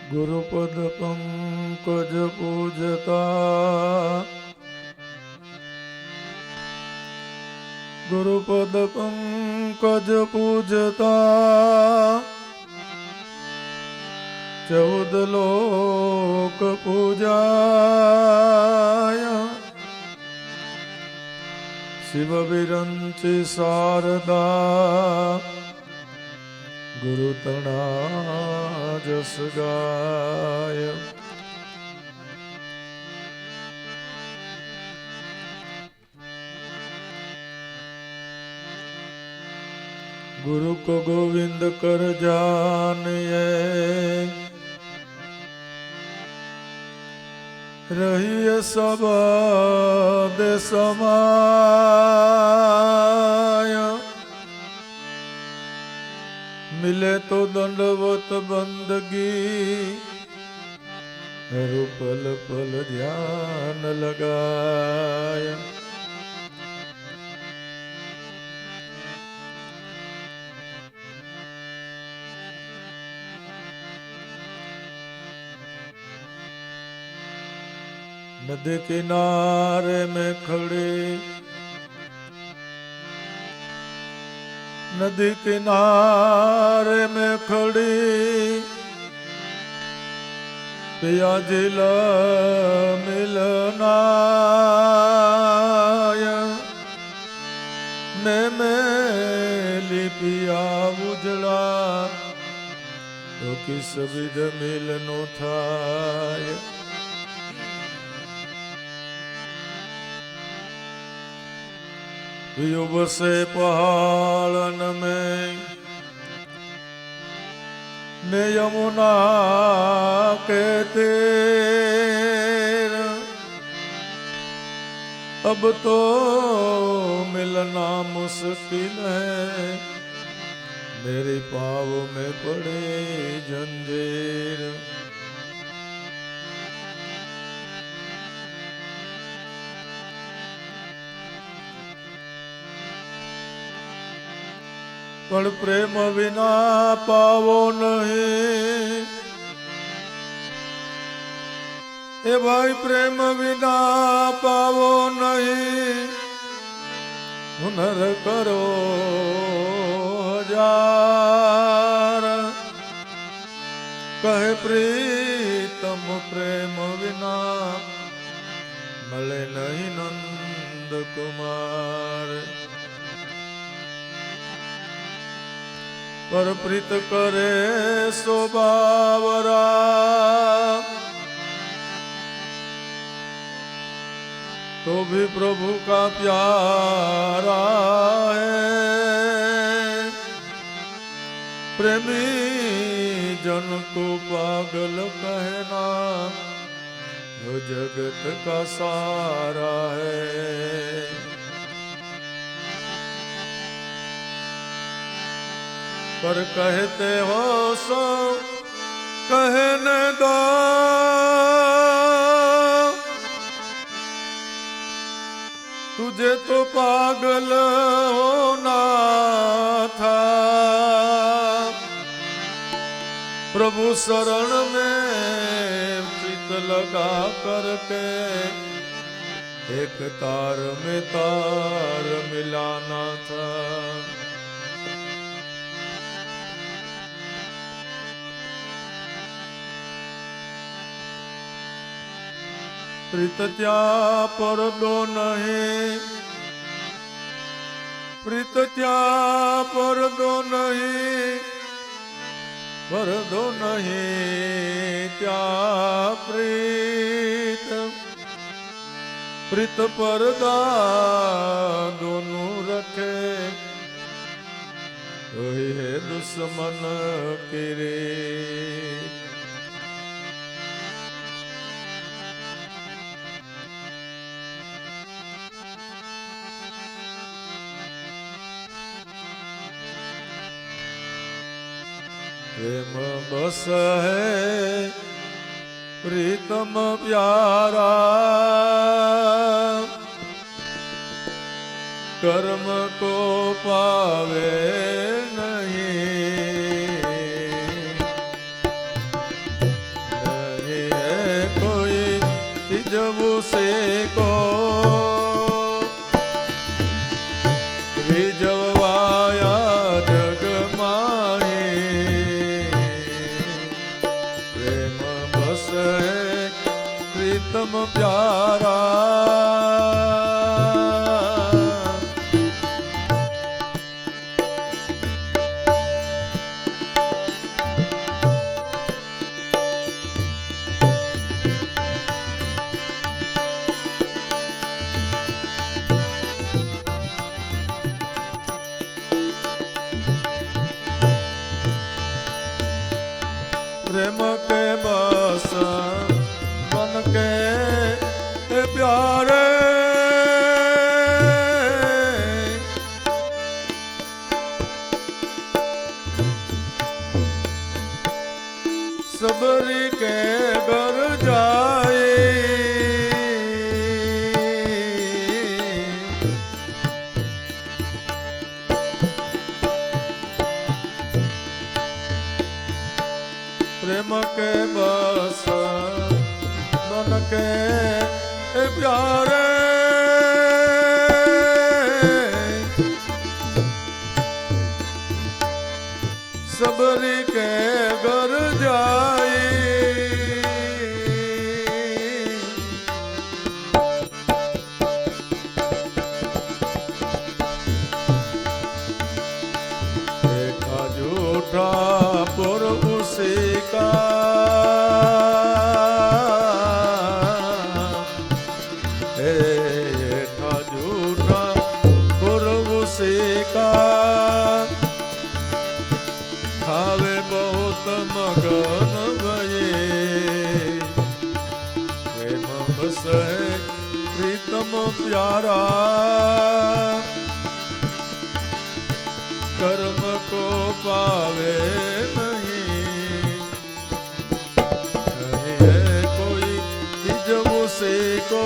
गुरुपद पंकज पूजता गुरुपद पंकज पूजता 14 लोक पूजाय शिव विरंचि शारदा गुरुतणा जस गाय। गुरु को गोविंद कर जानिए रहिए सब समाय। मिले तो दंडवत बंदगी पल पल ध्यान लगाया। नदी किनारे में खड़े नदी किनारे में खड़ी पिया जिला मिलनाय। मेली पिया उजड़ा तो किस विध मिलनो थाय। युव से पहाड़न में मैं यमुना के तीर। अब तो मिलना मुश्किल है मेरे पाँव में पड़े जंजीर। पर प्रेम विना पावो नहीं ए भाई प्रेम विना पावो नहीं। हुनर करो हजार कहे प्रीतम प्रेम विना मले नहीं नंद कुमार। पर प्रीत करे सो बावरा तो भी प्रभु का प्यारा है। प्रेमी जन को पागल कहना वो जगत का सारा है। पर कहते हो सो कहने दो तुझे तो पागल होना था। प्रभु शरण में चित लगा करके एक तार में तार मिलाना था। प्रीत त्या परदो नहीं प्रीत त्या परदो नहीं परदो नहीं त्या प्रीत। प्रीत परदा दोनों रखे वही है दुश्मन की रीत। प्रेम बस है प्रीतम प्यारा कर्म को पावे नहीं। રીઝવું શેકો રીઝવાયા જગમાહી પ્રેમ બસે પ્રીતમ પ્યારા प्रेम के बस मन के प्यारे सबरी के घर जाए प्रेम के बस मन के प्यारे सबरी के घर जाए देखा झूठा पुर उसी का झूठा पुर उसी का खावे बहुत मगन भये प्रेम बस प्रीतम प्यारा कर्म को पावे नहीं है कोई रिझवू શેકો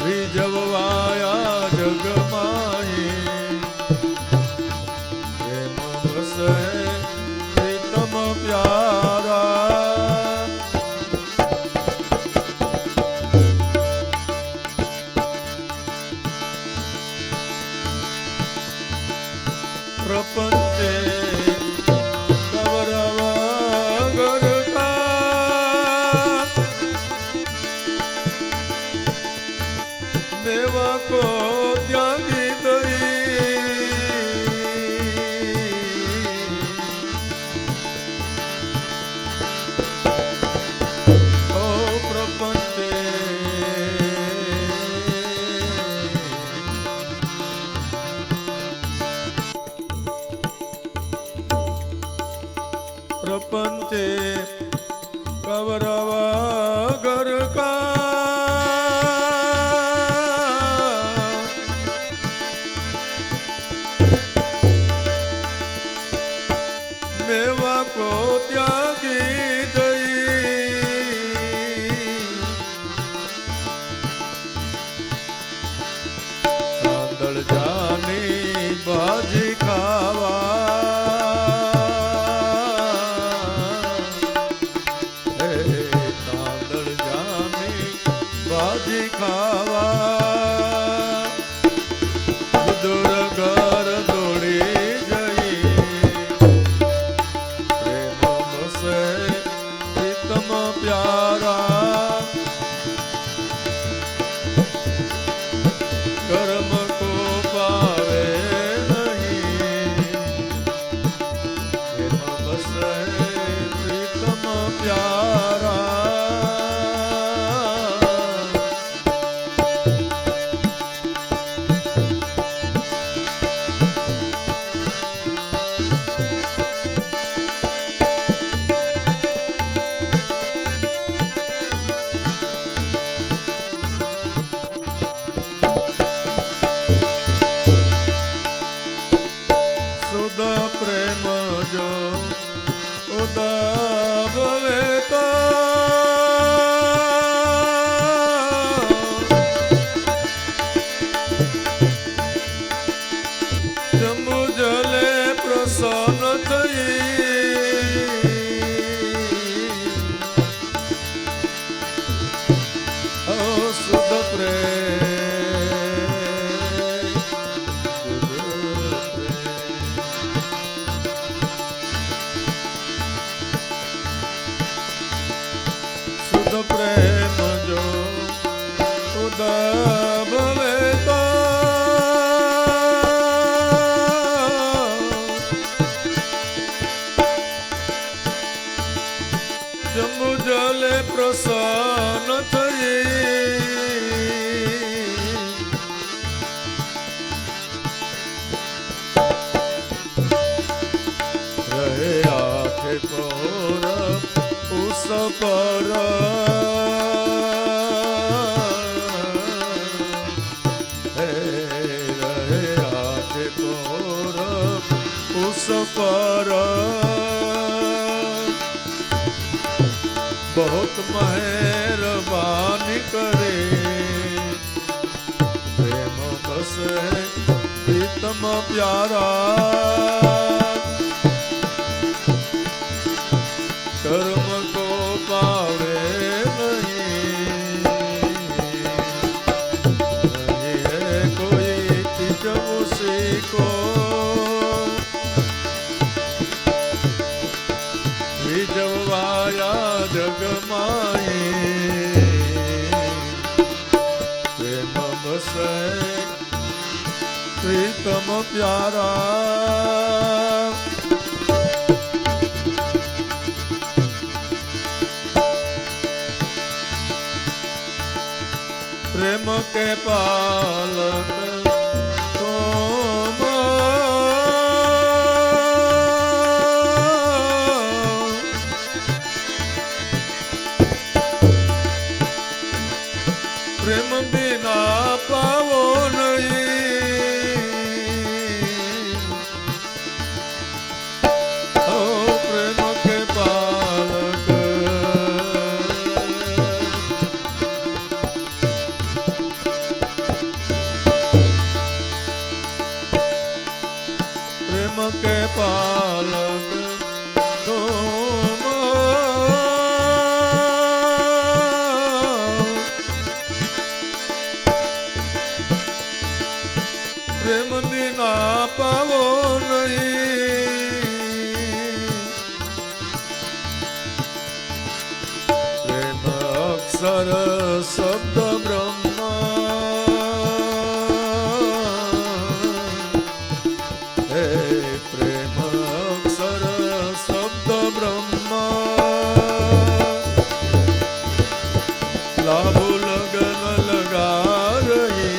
રીઝવાયા જગમાહી પ્રેમ બસે પ્રીતમ પ્યારા प्रपंचे कौरव गरका देवा को त्यागी दई ओ प्रपंचे प्रपंचे कौरव घर का मेवा को त्यागी दई तांदळ जानी भाजी खावा भाजी खावा दूर घर दौड़ी जई प्रेम बसे प्रीतम प्यारा कर्म को पावे नहीं प्रेम बसे प्रीतम प्यारा प्रेम जो उदावे तो जम्बू जले प्रसन्न थई पोर उस पर रहे आज पोर उस पर बहुत मेहरबानी करे प्रेम बस है प्रीतम प्यारा कर्म को पावे नहीं है कोई चीज उसी को विजवाया जग माए प्रेम बस प्रीतम प्यारा प्रेम के पालक तुम प्रेम बिना पावो नहीं ओ प्रेम के पालक प्रेम के पालक तुम प्रेम बिना पावो नहीं प्रेम अक्षर शब्द ब्रह्म हे प्रेम अक्षर शब्द ब्रह्म लाभ लगन लगा रही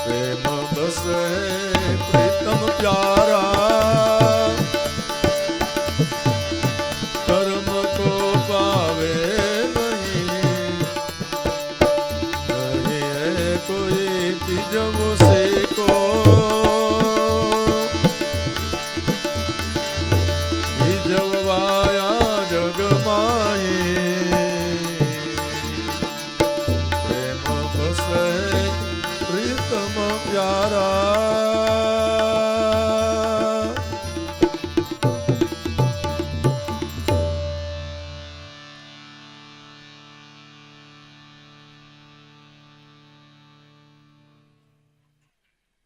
प्रेम बस है प्रीतम प्यारा कर्म को पावे नहीं है कोई चीज उसी को विजवाया जग माही प्रेम बस है प्रीतम प्यारा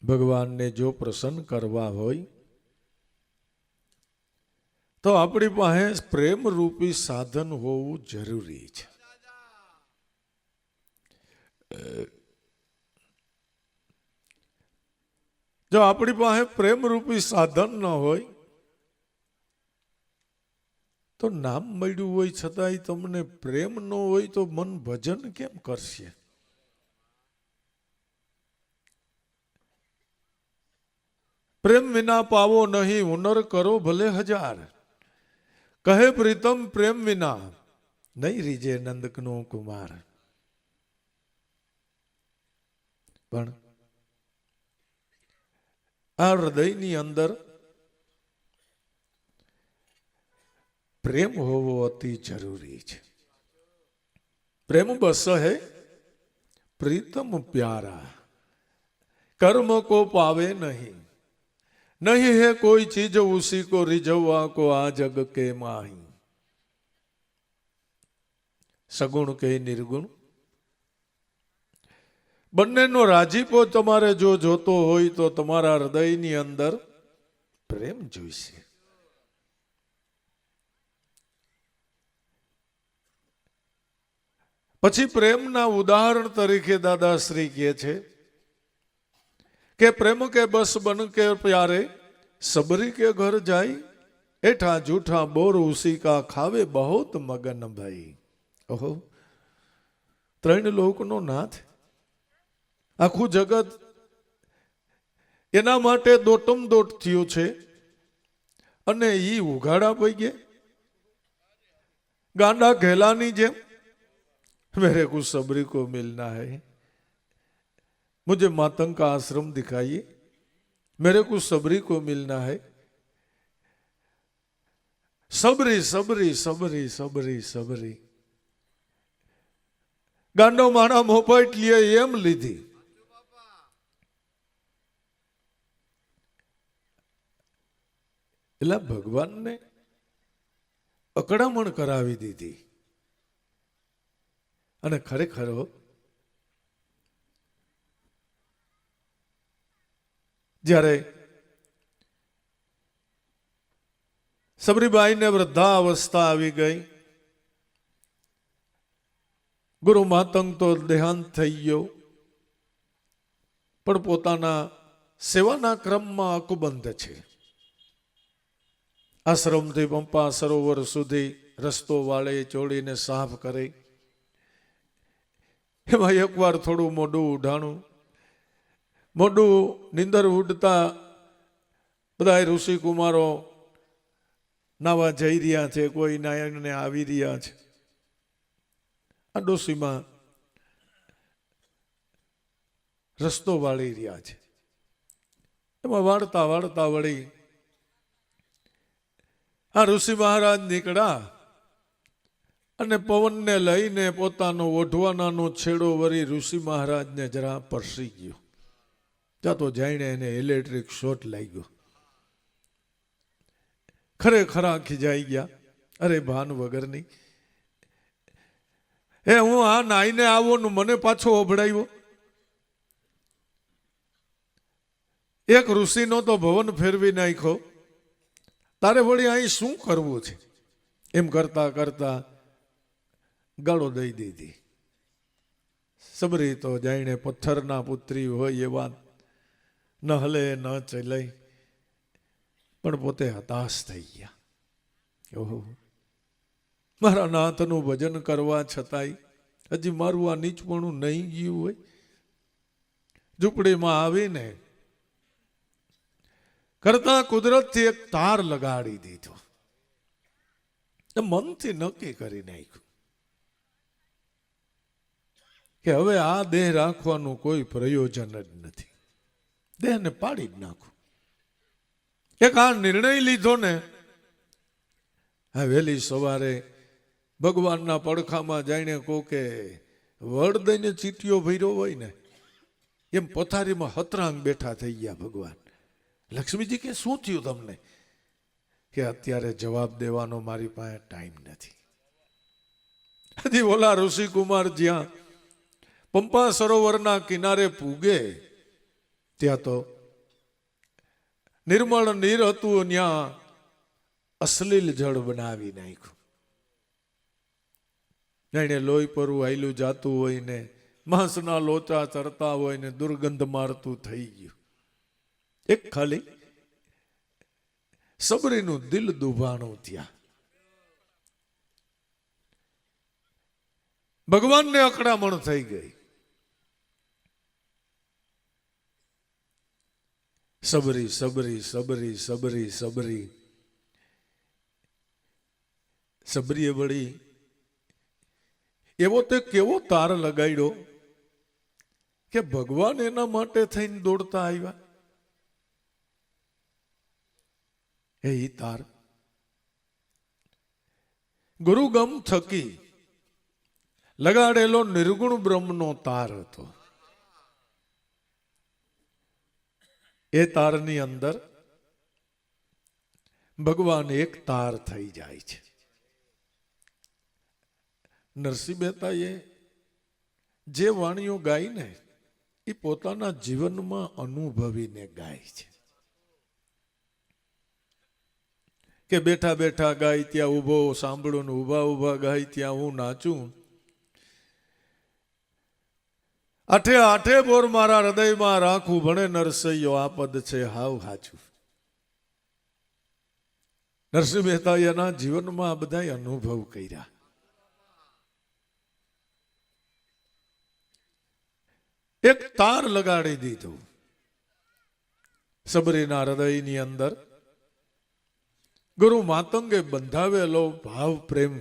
ભગવાન ને જો પ્રસન્ન કરવા હોય તો આપણી પાસે પ્રેમ રૂપી સાધન હોવું જરૂરી છે. જો આપણી પાસે પ્રેમ રૂપી સાધન ન હોય તો નામ મળ્યું હોય છતાંય તમને પ્રેમ ન હોય તો મન ભજન કેમ કરશે? પ્રેમ વિના પાવો નહીં હુનર કરો ભલે હજાર કહે પ્રીતમ પ્રેમ વિના નહીં રીજે નંદકનો કુમાર. પણ આ હૃદયની અંદર પ્રેમ હોવો અતિ જરૂરી છે. પ્રેમ બસ હૈ પ્રીતમ પ્યારા कर्म को पावे नहीं नहीं है कोई चीज उसी को रिझवा को आ जग के माही. सगुण के निर्गुण બંનેનો રાજીપો તમારે જો જોતો હોય તો તમારા હૃદયની અંદર પ્રેમ જોઈશે. પછી પ્રેમના ઉદાહરણ તરીકે દાદાશ્રી કહે છે કે પ્રેમ કે બસ બન કે પ્યારે सबरी के घर जाई एठा जूठा बोर उसी का खावे बहुत मगन भाई. ओहो त्रण लोक नो नाथ आखू जगत एना माटे दोटम दोट थयो छे અને ઈ ઉઘાડા પઈ ગયા गांडा घेलानी जेम। मेरे को सबरी को मिलना है, मुझे मातंग का आश्रम दिखाइए, मेरे को सबरी को मिलना है। सबरी सबरी सबरी सबरी सबरी गांडो माणा मोपाट लिए एम लीधी। એટલે ભગવાનને અકળામણ કરાવી દીધી અને ખરેખર જ્યારે સબરીબાઈને વૃદ્ધાવસ્થા આવી ગઈ, ગુરુ માતંગ તો દેહાંત થઈ ગયો, પણ પોતાના સેવાના ક્રમમાં અકબંધ છે। આશ્રમથી પંપા સરોવર સુધી રસ્તો વાળે ચોડીને સાફ કરે, એમાં એકવાર થોડું મોઢું ઉઢાણું, મોઢું નીંદર ઉડતા બધા ઋષિ કુમારો નાવા જઈ રહ્યા છે, કોઈ નાયણને આવી રહ્યા છે। આ ડોસીમાં રસ્તો વાળી રહ્યા છે, એમાં વાળતા વાળતા વળી આ ઋષિ મહારાજ નીકળ્યા અને પવનને લઈને પોતાનો ઓઢવાનાનો છેડો વળી ઋષિ મહારાજને જરા પરસી ગયો, ત્યાં તો જાણે એને ઇલેક્ટ્રિક શોટ લાગ્યો। ખરેખરા ખીજાઈ ગયા, અરે ભાન વગરની, હે હું આ નાઈને આવો ને મને પાછો ઓભડાવ્યો। એક ઋષિનો તો ભવન ફેરવી નાખ્યો, તારે વળી અહીં શું કરવું છે? એમ કરતા કરતા ગાળો દઈ દીધી। સબરી તો જાણે પથ્થરના પુત્રી હોય એવા ન હલે ન ચલે, પણ પોતે હતાશ થઈ ગયા। ઓહો, મારા નાથનું ભજન કરવા છતાંય હજી મારું આ નીચપણું નહીં ગયું હોય। ઝૂંપડીમાં આવીને કરતા કુદરતથી એક તાર લગાડી દીધો, મનથી નક્કી કરી નાખ્યું કે હવે આ દેહ રાખવાનું કોઈ પ્રયોજન જ નથી, દેહને પાડી જ નાખું। એક આ નિર્ણય લીધો ને, આ વહેલી સવારે ભગવાનના પડખામાં જઈને કોકે વડ દઈને ચીટીઓ ભર્યો હોય ને એમ પથારીમાં હતરાંગ બેઠા થઈ ગયા ભગવાન। લક્ષ્મીજી કે શું થયું તમને? કે અત્યારે જવાબ દેવાનો મારી પાસે ટાઈમ નથી। હજી ઓલા ઋષિ કુમાર જ્યાં પંપા સરોવરના કિનારે પૂગે ત્યાં તો નિર્મળ નીર હતું, ત્યાં અશ્લીલ જળ બનાવી નાખ્યું। જાણે લોહી પરવું આયલું જાતું હોય ને માંસના લોચા ચરતા હોય ને દુર્ગંધ મારતું થઈ ગયું। એક ખાલી સબરીનું દિલ દુભાણું ત્યાં। ભગવાનને અકળામણ થઈ ગઈ। સબરી સબરી સબરી સબરી સબરી સબરીએ વળી એવો તે કેવો તાર લગાડ્યો કે ભગવાન એના માટે થઈને દોડતા આવ્યા। એ તાર ગુરુગમ થકી લગાડેલો નિર્ગુણ બ્રહ્મનો તાર હતો। એ તારની અંદર ભગવાન એક તાર થઈ જાય છે। નરસિંહ મહેતાએ જે વાણીઓ ગાઈ ને એ પોતાના જીવનમાં અનુભવીને ગાય છે કે બેઠા બેઠા ગાય ત્યાં ઊભો સાંભળું ને ઊભા ઊભા ગાય ત્યાં હું નાચું। આઠે આઠે બોર મારા હૃદયમાં રાખું, ભણે નરસૈયો આ પદ છે હાવ હાચું। નરસિંહ મહેતા એના જીવનમાં આ બધા અનુભવ કર્યા। એક તાર લગાડી દીધું સબરીના હૃદયની અંદર। ગુરુ માતંગે બંધાવેલો ભાવ પ્રેમ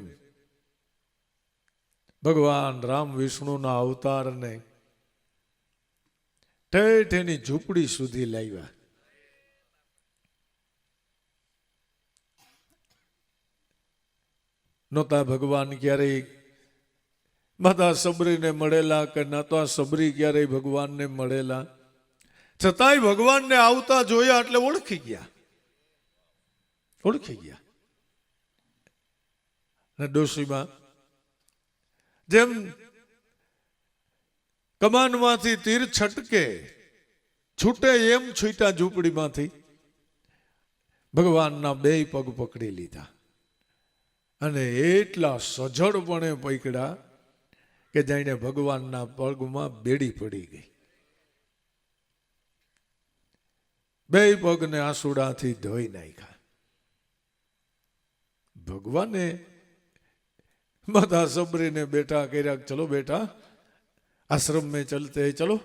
ભગવાન રામ વિષ્ણુના અવતારને ઠેઠ એની ઝૂંપડી સુધી લાવ્યા. નહોતા ભગવાન ક્યારેય માતા સબરીને મળેલા કે નહોતા સબરી ક્યારેય ભગવાનને મળેલા, છતાંય ભગવાનને આવતા જોયા એટલે ઓળખી ગયા. અને ડોશીમાં જેમ કમાનમાંથી તીર છટકે છૂટે એમ છૂટા ઝૂંપડીમાંથી ભગવાનના બે પગ પકડી લીધા અને એટલા સજળપણે પકડ્યા કે જાણે ભગવાનના પગમાં બેડી પડી ગઈ. બે પગને આંસુડાથી ધોઈ નાખ્યા. ભગવાને માતા સબરીને બેઠા કર્યા, ચલો બેટા આશ્રમ में चलते हैं, चलो.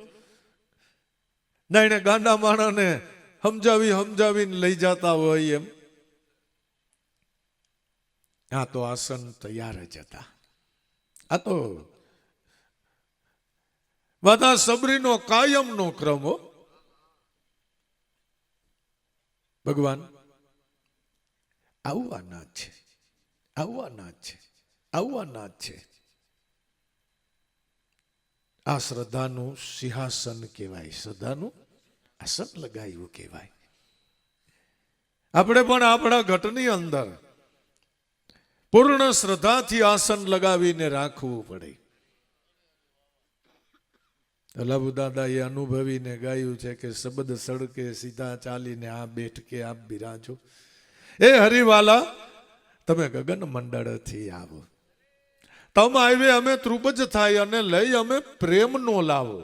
ના એને ગાંડા માણાને સમજાવીને લઈ જતા હોય એમ. આ તો આસન તૈયાર જ હતા. આ તો માતા સબરીનો કાયમનો ક્રમ હો. ભગવાન આવવાના છે. આ શ્રદ્ધાનું સિંહાસન કહેવાય, શ્રદ્ધાનું આસન લગાવ્યું કહેવાય. આપણે પણ આપણા ઘટની અંદર પૂર્ણ શ્રદ્ધાથી આસન લગાવીને રાખવું પડે. લાભુ દાદાએ અનુભવીને ગાયું છે કે શબ્દ સડકે સીધા ચાલીને આ બેઠકે આપ બિરાજો. એ હરિવાલા તમે ગગન મંડળથી આવો, તમ આવે અમે ત્રુપજ થાય અને લઈ અમે પ્રેમનો લાવો.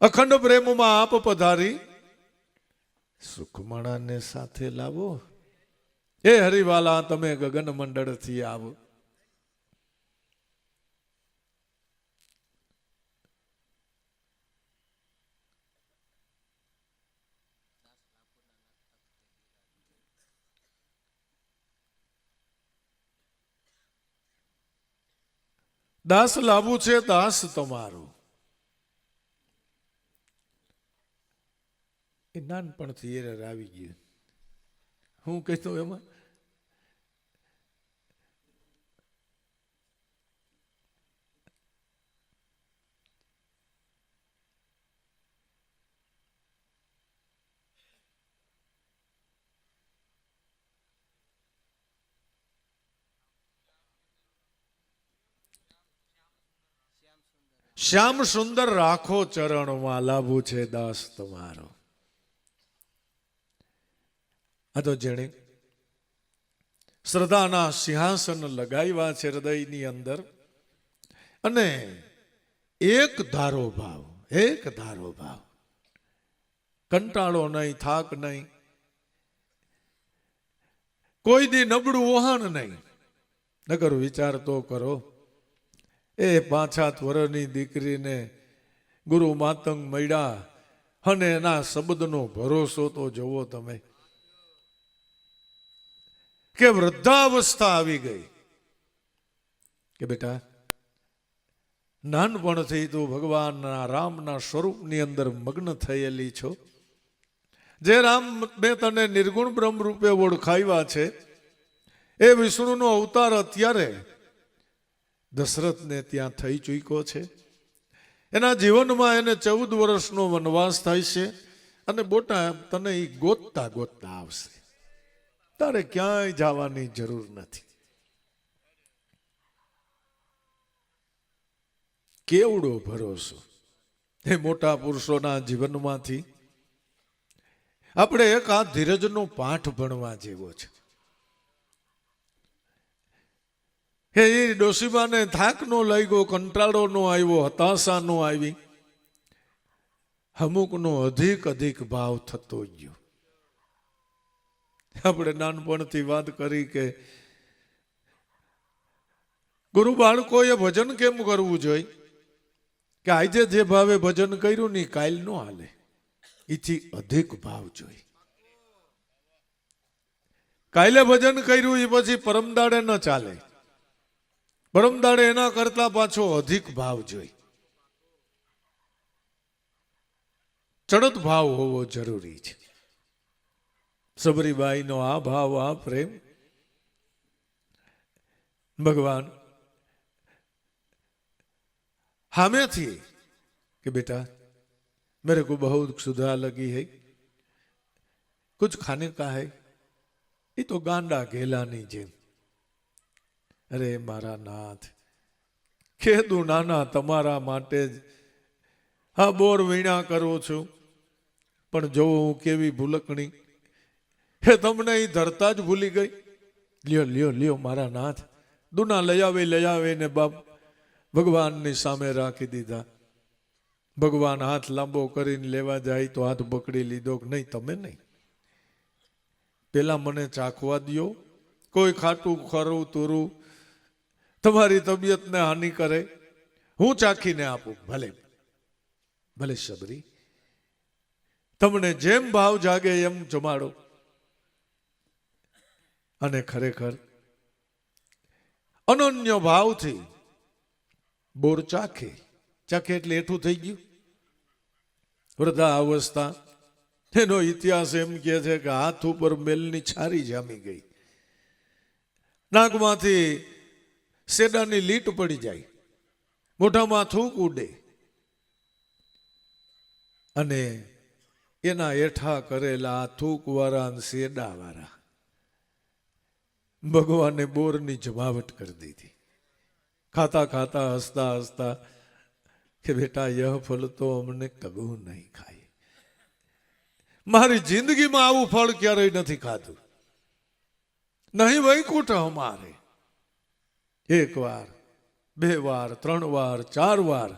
અખંડ પ્રેમમાં આપ પધારી સુખમણાને સાથે લાવો. એ હરિવાલા તમે ગગન મંડળથી આવો. દાસ લાવવું છે દાસ તમારો. એ નાનપણથી એરર આવી ગયું. હું કહેતો એમાં શ્યામ સુંદર રાખો ચરણમાં લાભું છે દાસ તમારો. આ તો જેણે શ્રદ્ધાના સિંહાસન લગાવ્યા છે હૃદયની અંદર, અને એક ધારો ભાવ, કંટાળો નહીં, થાક નહીં, કોઈ દી નબળું વહાણ નહીં. નકર વિચાર તો કરો, એ 5-7 વર્ષની દીકરીને ગુરુ માતંગ મળ્યા અને એના શબ્દનો ભરોસો તો જોવો તમે, કે વૃદ્ધાવસ્થા આવી ગઈ કે બેટા નાનપણથી તું ભગવાનના રામના સ્વરૂપની અંદર મગ્ન થયેલી છો. જે રામ મેં તને નિર્ગુણ બ્રહ્મ રૂપે ઓળખાવ્યા છે, એ વિષ્ણુનો અવતાર અત્યારે દશરથને ત્યાં થઈ ચૂક્યો છે. એના જીવનમાં એને 14 વર્ષનો વનવાસ થાય છે, અને બોટા તને એ ગોતતા આવશે. તારે ક્યાંય જવાની જરૂર નથી. કેવડો ભરોસો એ મોટા પુરુષોના જીવનમાંથી આપણે એક આ ધીરજનો પાઠ ભણવા જેવો છે. એ ડોશીમાને થાક નો લાગ્યો, કંટાળો નો આવ્યો, હતાશા નો આવી, અમુકનો અધિક ભાવ થતો ગયો. આપણે નાનપણથી વાત કરી કે ગુરુ બાળકોએ ભજન કેમ કરવું જોઈએ, કે આજે જે ભાવે ભજન કર્યું ને કાલ નો હાલે, એથી અધિક ભાવ જોઈએ. કાલે ભજન કર્યું એ પછી પરમદાડે ન ચાલે. પરમદાડે એના કરતા પાછો અધિક ભાવ જોઈ, ચડત ભાવ હોવો જરૂરી છે. સબરીબાઈનો આ ભાવ, આ પ્રેમ, ભગવાન હામેથી कि बेटा मेरे को बहुत सुधा लगी है, कुछ खाने का है. ये तो गांडा घेलानी जेम. अरे मारा नाथ, खेदू नाना तमारा माटे ज हाँ बोर वीणा करो छो, पण जो हूँ केवी भूलकणी हे तमने ही धरता ज भूली गई. लियो लियो लियो मारा नाथ. दूना लई आवे ने बाप भगवान ने सामे राखी दीधा. भगवान हाथ लांबो करीने लेवा जाए तो हाथ पकड़ी लीधो कि नहीं तमे नहीं, पेला मने चाखवा दियो. कोई खाटू खरू तुरू तमारी तबियत ने हानि करे, हूँ चाखीने आपू. भले भले सबरी, तमने जेम भाव जागे एम जमाड़ो. अने खरेखर अनन्य भाव थी बोर चाखे. चाखे एटले एठું થઈ ગયું. વૃદ્ધા અવસ્થા એનો ઇતિહાસ એમ કહે છે કે હાથ ઉપર મેલની છારી જામી ગઈ, નાકમાંથી સેડાની લીટ પડી જાય, મોઢામાં થૂક ઉડે અને એના હેઠા કરેલા થૂક વાળા સેડા વાળા ભગવાને બોરની જમાવટ કરી દીધી. खाता खाता हंसता हंसता कि बेटा यह फल तो हमने कभी नहीं खाई. मारी जिंदगी में आવું फल क्यारेय નથી ખાધું. नहीं वैकुंठ हमारे. एक बार, बे बार, 3 बार, 4 बार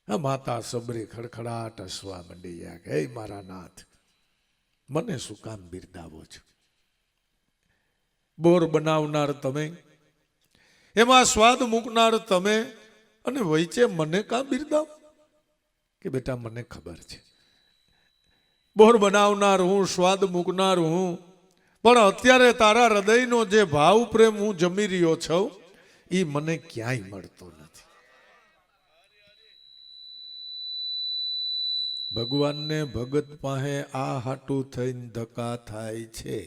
माता सबरी खड़खड़ाट हसवा मंडी ગયા કે હે મારા નાથ, મને શું કામ બિરદાવો છો? બોર બનાવનાર તમે, એમાં સ્વાદ મૂકનાર તમે, અને વૈચે મને કા બિરદાવ? કે બેટા મને ખબર છે, બોર બનાવનાર હું, સ્વાદ મૂકનાર હું, પણ અત્યારે તારા હૃદયનો જે ભાવ પ્રેમ હું જમી રહ્યો છું એ મને ક્યાંય મળતો નથી. ભગવાનને ભગત પાસે આ હાટું થઈને ધક્કા થાય છે.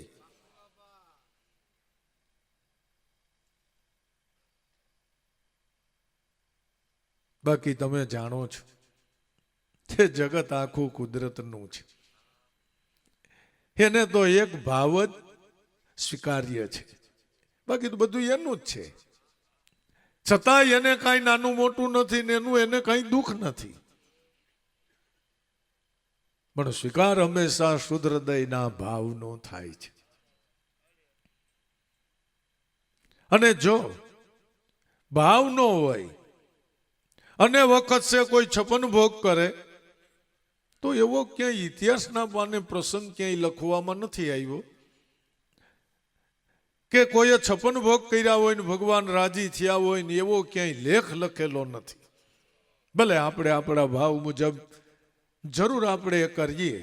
બાકી તમે જાણો છો તે જગત આખું કુદરતનું છે. એને તો એક ભાવ જ સ્વીકાર્ય છે, બાકી તો બધું એનું જ છે. છતાં એને કાંઈ નાનું મોટું નથી ને એનું એને કાંઈ દુઃખ નથી. પણ સ્વીકાર હંમેશા શુદ્ધ હૃદયના ભાવનો થાય છે. અને જો ભાવ ન હોય અને વખત છે કોઈ 56 ભોગ કરે તો એવો ક્યાંય ઇતિહાસના પાને પ્રસંગ ક્યાંય લખવામાં નથી આવ્યો કે કોઈએ 56 ભોગ કર્યા હોય ને ભગવાન રાજી થયા હોય ને એવો ક્યાંય લેખ લખેલો નથી. ભલે આપણે આપણા ભાવ મુજબ જરૂર આપણે એ કરીએ,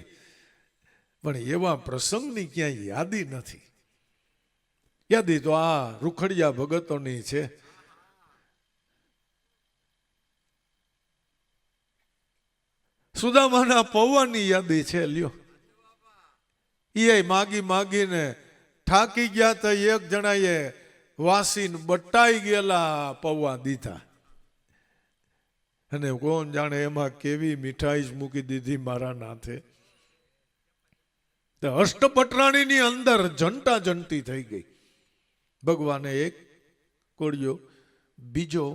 પણ એવા પ્રસંગની ક્યાંય યાદી નથી. યાદી તો આ રૂખડિયા ભગતોની છે. સુદામાના પૌવાની યાદી છે. લ્યો, એ માગી માગીને થાકી ગયા તો એક જણાએ વાસીને બટાઈ ગયેલા પૌવા દીધા, અને કોણ જાણે એમાં કેવી મીઠાઈ જ મૂકી દીધી મારા નાથે. અષ્ટપટરાણીની અંદર જંટા જંટી થઈ ગઈ. ભગવાને એક કોળિયો, બીજો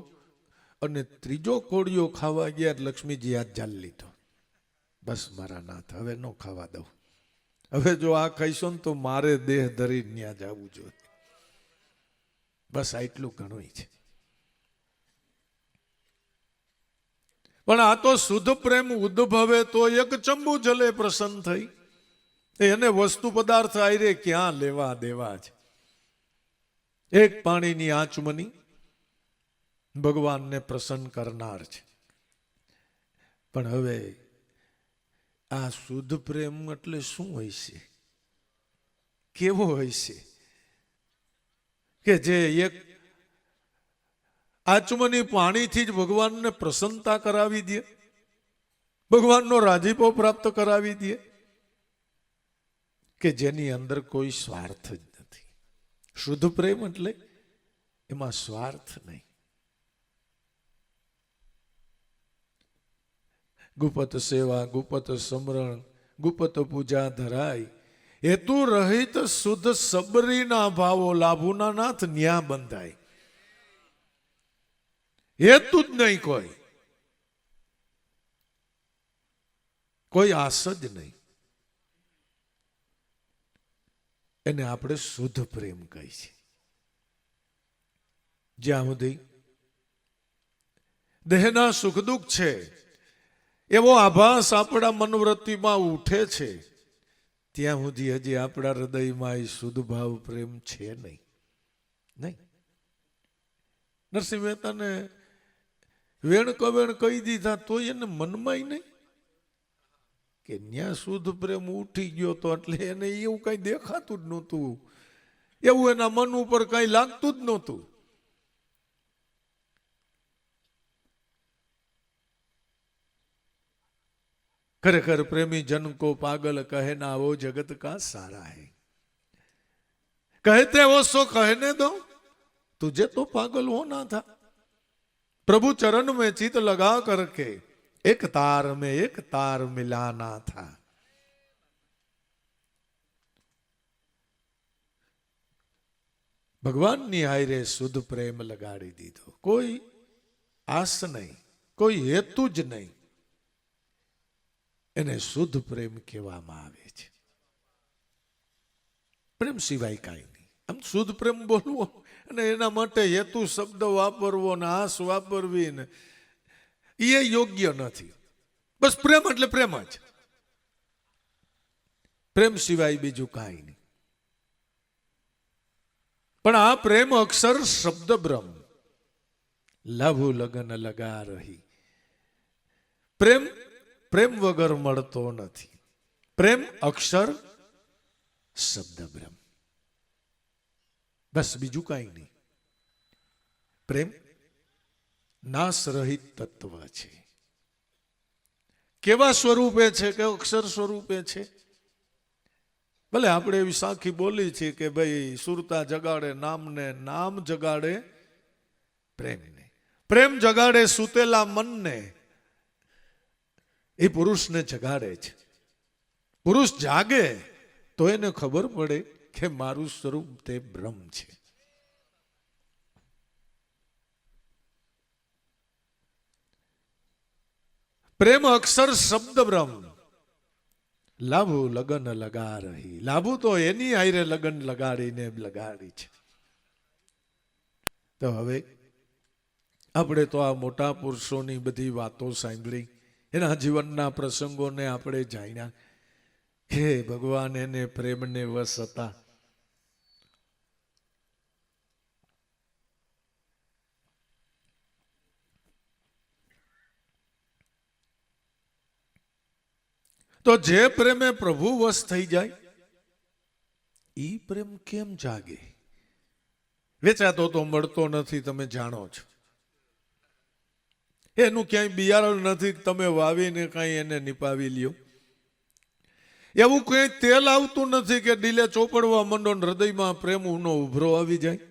અને ત્રીજો કોળિયો ખાવા ગયા. લક્ષ્મીજી હાથ જાલી લીધો. બસ મારા નાથ, હવે ન ખાવા દઉં. હવે જો આ ખાઈશો ને તો મારે દેહ ધરી ન્યા જવું જોઈએ. બસ આટલું ઘણું છે. પણ આ તો શુદ્ધ પ્રેમ ઉદ્ભવે તો એક ચંબુ જલે પ્રસન્ન થઈ. એને વસ્તુ પદાર્થ આયરે ક્યાં લેવા દેવા છે. એક પાણીની આંચમની ભગવાનને પ્રસન્ન કરનાર છે. પણ હવે આ શુદ્ધ પ્રેમ એટલે શું હોય છે? કેવો હોય છે કે જે એક આચમની પાણીથી જ ભગવાનને પ્રસન્નતા કરાવી દે, ભગવાનનો રાજીપો પ્રાપ્ત કરાવી દે, કે જેની અંદર કોઈ સ્વાર્થ જ નથી. શુદ્ધ પ્રેમ એટલે એમાં સ્વાર્થ નહીં. ગુપત સેવા, ગુપત સમરણ, ગુપત પૂજા ધરાય, હેતુ રહિત શુદ્ધ સબરીના ભાવો લાભુના નાથ ન્યા બંધાય. હેતુ જ નહીં, કોઈ આસ જ નહીં. એને આપણે શુદ્ધ પ્રેમ કહી છે. જ્યાં સુધી દેહના સુખ દુઃખ છે એવો આભાસ આપણા મનવૃત્તિમાં ઉઠે છે, ત્યાં સુધી હજી આપણા હૃદયમાં એ શુદ્ધ ભાવ પ્રેમ છે નહીં. નહીં. નરસિંહ મહેતાને વેણ કવેણ કહી દીધા તોય એને મનમાં નહીં કે ન્યા શુદ્ધ પ્રેમ ઉઠી ગયો તો, એટલે એને એવું કઈ દેખાતું જ નહોતું, એવું એના મન ઉપર કઈ લાગતું જ નહોતું. खरेखर प्रेमी जन को पागल कहना वो जगत का सारा है. कहते वो सो कहने दो, तुझे तो पागल होना था. प्रभु चरण में चित लगा करके एक तार मिलाना था. भगवान ની હારે શુદ્ધ પ્રેમ લગાડી દીધો. કોઈ આસ નહીં, કોઈ હેતુ જ નહીં. એને શુદ્ધ પ્રેમ કહેવામાં આવે છે. પ્રેમ સિવાય કાંઈ નહીં. આમ શુદ્ધ પ્રેમ બોલવો અને એના માટે હેતુ શબ્દ વાપરવો ને આસ વાપરવી ને એ યોગ્ય નથી. બસ પ્રેમ એટલે પ્રેમ જ. પ્રેમ સિવાય બીજું કાંઈ નહીં. પણ આ પ્રેમ અક્ષર શબ્દ બ્રહ્મ લાભુ લગન લગા રહી. પ્રેમ પ્રેમ વગર મળતો નથી. પ્રેમ અક્ષર શબ્દ બ્રહ્મ, બસ બીજું કાંઈ નહીં. પ્રેમ નાશ રહિત તત્વ છે. કેવા સ્વરૂપે છે કે અક્ષર સ્વરૂપે છે? ભલે આપણે એવી સાખી બોલી છે કે ભાઈ સુરતા જગાડે નામને, નામ જગાડે પ્રેમને, પ્રેમ જગાડે સૂતેલા મનને. એ પુરુષને જગાડે છે. પુરુષ જાગે તો એને ખબર પડે કે મારું સ્વરૂપ તે બ્રહ્મ છે. પ્રેમ અક્ષર શબ્દ બ્રહ્મ લાભુ લગન લગા રહી. લાભુ તો એની હારે લગન લગાડીને લગાડી છે. તો હવે આપણે તો આ મોટા પુરુષોની બધી વાતો સાંભળી, એના જીવનના પ્રસંગોને આપણે જાણ્યા કે ભગવાન એને પ્રેમને વશ હતા. તો જે પ્રેમે પ્રભુ વશ થઈ જાય ઈ પ્રેમ કેમ જાગે? વેચાતો તો મળતો નથી, તમે જાણો છો. એનું ક્યાંય બિયારણ નથી, તમે વાવીને કાંઈ એને નિપાવી લ્યો. એવું ક્યાંય તેલ આવતું નથી કે ડીલે ચોપડવા માંડો ને હૃદયમાં પ્રેમ નો ઉભરો આવી જાય.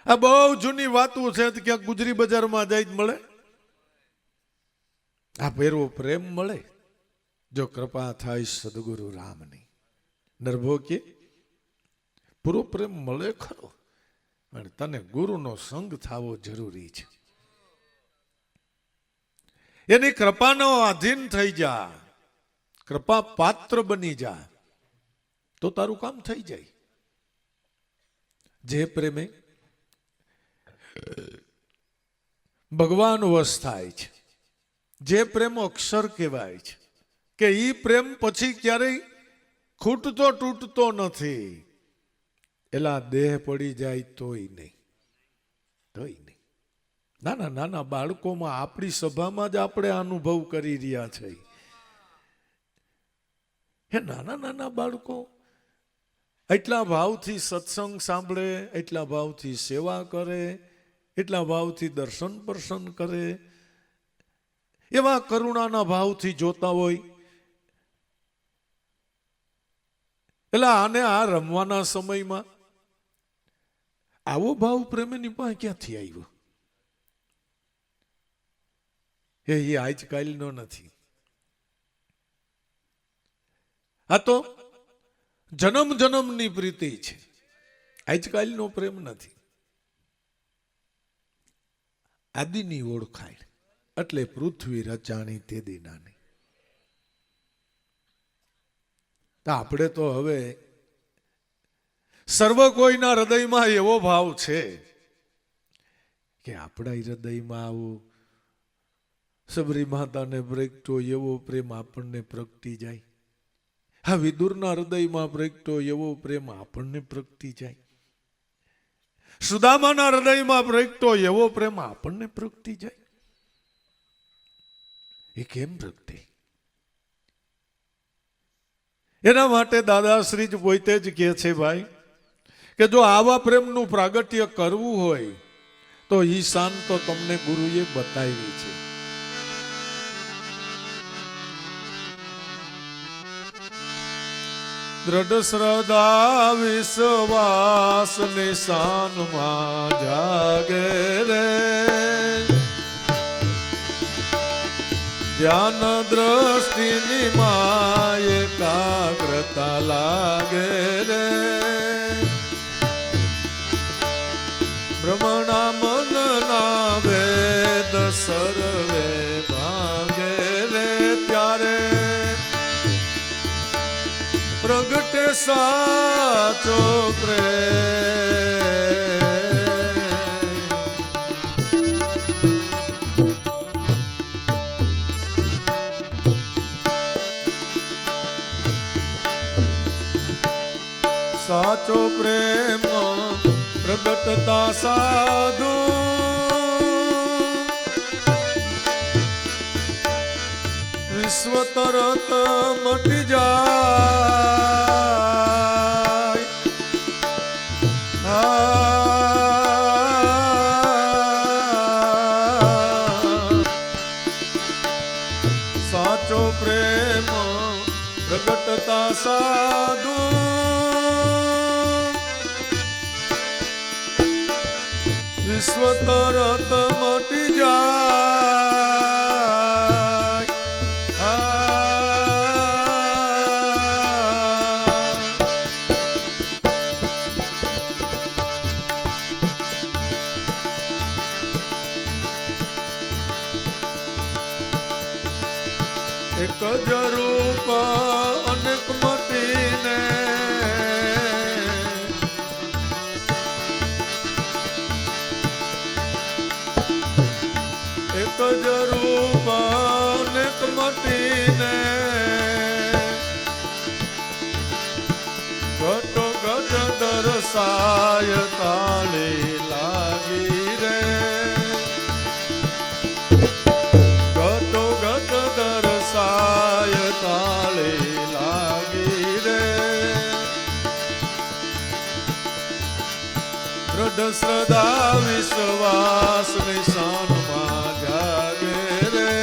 આ બહુ જૂની વાતો છે. ક્યાંક ગુજરી બજારમાં જાય મળે આ ભેરવો પ્રેમ મળે જો કૃપા થાય સદગુરુ રામની. નરભો કે પૂરો પ્રેમ મળે ખરો, પણ તને ગુરુનો સંગ થવો જરૂરી છે. એની કૃપાનો આધીન થઈ જા, કૃપા પાત્ર બની જા, તો તારું કામ થઈ જાય. જે પ્રેમે ભગવાન વશ થાય છે, જે પ્રેમ અક્ષર કહેવાય છે, કે ઈ પ્રેમ પછી ક્યારેય ખૂટતો તૂટતો નથી. એલા દેહ પડી જાય તોય નહીં, તોય નહીં. નાના નાના બાળકોમાં આપણી સભામાં જ આપણે અનુભવ કરી રહ્યા છે. હે નાના નાના બાળકો એટલા ભાવથી સત્સંગ સાંભળે, એટલા ભાવથી સેવા કરે, એટલા ભાવથી દર્શન પ્રસન્ન કરે, એવા કરુણાના ભાવથી જોતા હોય. એટલે આને આ રમવાના સમયમાં આવો ભાવ પ્રેમીની પાસે ક્યાંથી આવ્યો? એ આજકાલનો નથી. આ તો જન્મ જન્મની પ્રીતિ છે, આજકાલનો પ્રેમ નથી. આદિની ઓળખાણ એટલે પૃથ્વી રચાણી તે દિનાની. તો આપણે તો હવે સર્વ કોઈના હૃદયમાં એવો ભાવ છે કે આપણા હૃદયમાં આવો સબરી માતાને પ્રગટો એવો પ્રેમ આપણને પ્રગટી જાય. હા, વિદુરના હૃદયમાં પ્રગટો એવો પ્રેમ આપણને પ્રગટી જાય. સુદામાના હૃદયમાં પ્રગટો એવો પ્રેમ આપણને પ્રગટી જાય. એ કેમ પ્રગટે? એના માટે દાદાશ્રી જ પોતે જ કહે છે ભાઈ કે જો આવા પ્રેમનું પ્રાગટ્ય કરવું હોય તો ઈ શાન તો તમને ગુરુએ બતાવી છે. દ્રઢ શ્રદ્ધા વિશ્વાસ નિશાનમાં જાગે રે, ધ્યાન દ્રષ્ટિની માય એકાગ્રતા લાગે રે, ભ્રમણા મનના વેદ સર્વે ભાગે રે, ત્યારે પ્રગટે સાચો પ્રેમ. સાચો પ્રેમ પ્રગટતા સાધુ વિશ્વ તરત મટી જાય. સાચો પ્રેમ પ્રગટતા સાધુ વિશ્વ તરત મટી જાય. એક જ રૂપ અનેક મટીને, એક જ રૂપ અનેક મટીને, ઘટો ઘટ દર્શાય તાળી લાગી રે, ઘટો ઘટ દર્શાય તાળી લાગી રે, દ્રઢ શ્રદ્ધા વિશ્વાસ નિશાનમાં જાગે રે,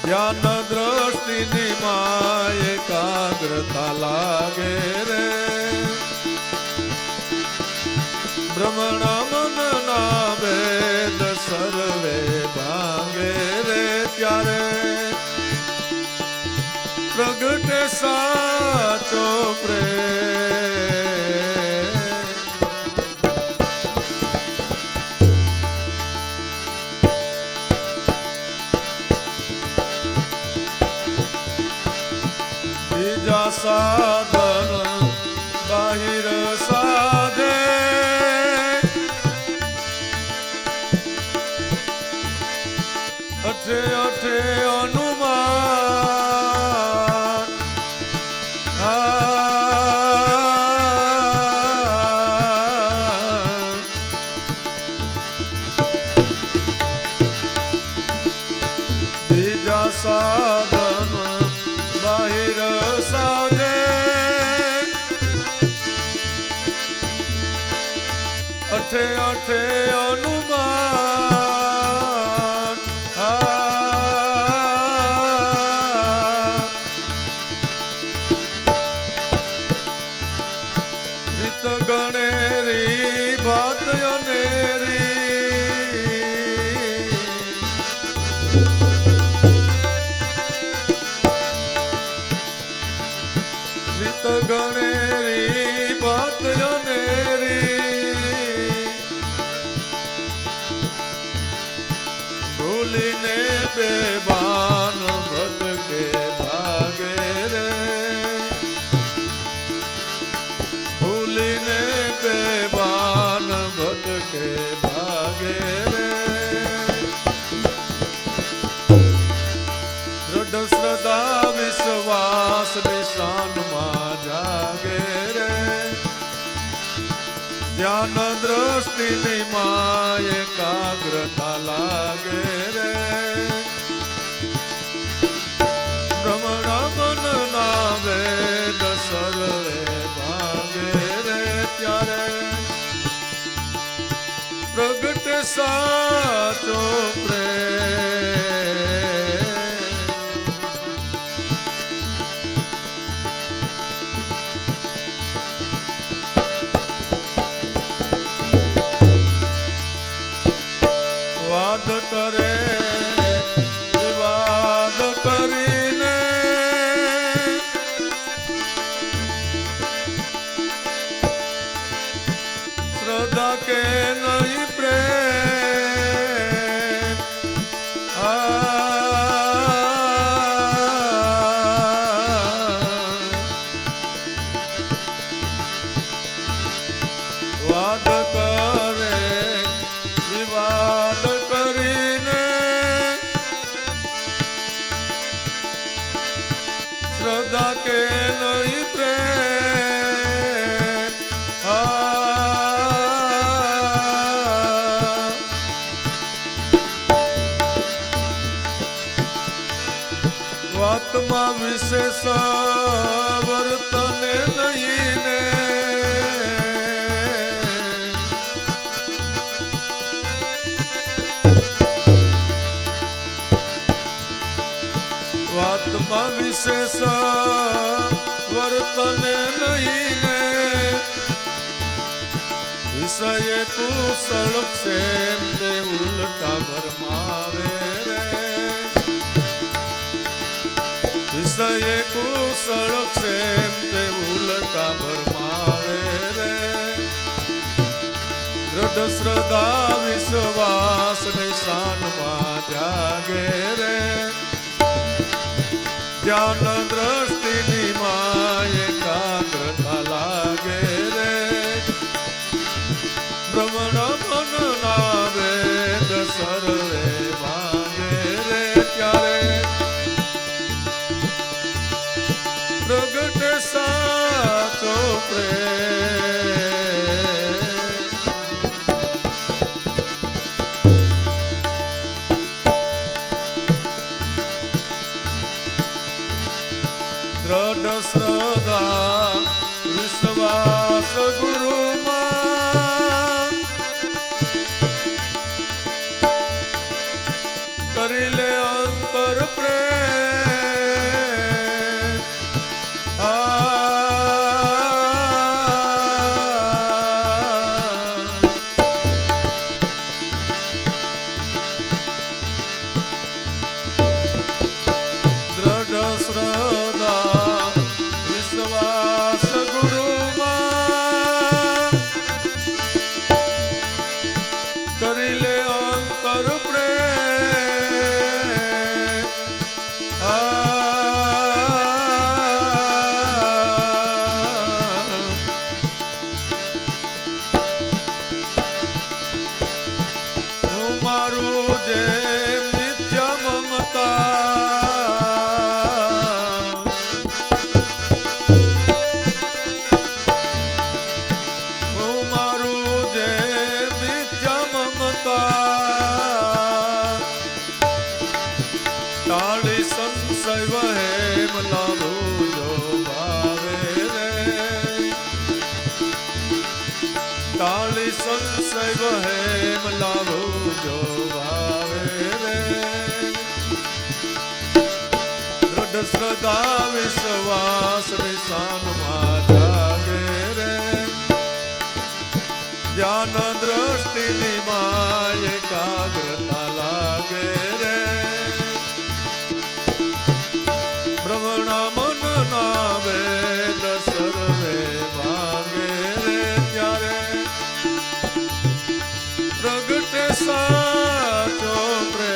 ધ્યાન દ્રષ્ટિની માય એકાગ્રતા લાગે રે, ભ્રમણા મનના વેદ સર્વે ભાંગે રે, ત્યારે પ્રગટે સાચો પ્રેમ. બીજા સાધન બાહિર સાધે, અઠે અઠે અનુમાન, બીજા સાધન બાહિર સાધે, આઠે આઠે હનુમાન ગીત ગણેરી ભાત અનેરી ગીત ગણેરી ભાત અનેરી ભૂલીને બેભાન ભટકે ભાગે રે ભૂલીને બેભાન ભટકે ભાગે રે દ્રઢ શ્રદ્ધા વિશ્વાસ નિશાનમાં જાગે રે ધ્યાન દ્રષ્ટિની માં એકાગ્રતા લાગે રે ભ્રમણ મન ના વેદ સર્વે ભાગે રે ત્યારે પ્રગટ સાચો પ્રેમ વાદ કરે વિવાદ કરીને શ્રદ્ધા કે નહીં પ્રેમ વાદ કરે વિવાદ કરીને શ્રદ્ધા કે નહીં પ્રેમ વાતમાં વિશેષ વર્તને નહીં ને વાતમાં વિશેષ વર્તને નહીં ને વિષય કુશળ ક્ષેમ તે ઉલટા ભરમાવે રે વિષય કુશળ ક્ષેમ તે ઉલટા ભરમાવે રે દ્રઢ શ્રદ્ધા વિશ્વાસ નિશાનમાં જાગે રે ધ્યાન દ્રષ્ટિની માં એકાગ્રતા લાગે રે ભ્રમણ મન ના વેદ સર્વે ભાગે રે ત્યારે પ્રગટ સાચો પ્રેમ દ્રઢ શ્રદ્ધા વિશ્વાસ ગુરુમાં કરી લે અંતર પ્રેમ દ્રઢ શ્રદ્ધા વિશ્વાસ ગુરુમાં કરી લે અંતર પ્રેમ હું મારું જે નિત્ય મમતા હું મારું જે નિત્ય મમતા ટાળી સંશય વહેમ લાભો જો ભાવે રે ટાળી સંશય વહેમ લાવો જો ભાવે રે દ્રઢ શ્રદ્ધા વિશ્વાસ નિશાનમાં જાગે રે ધ્યાન દ્રષ્ટિ નિમાય એકાગ્રતા લાગે રે ભ્રમણા મન ના વેદ સર્વે ભાગે રે ત્યારે પ્રગટે સાચો પ્રેમ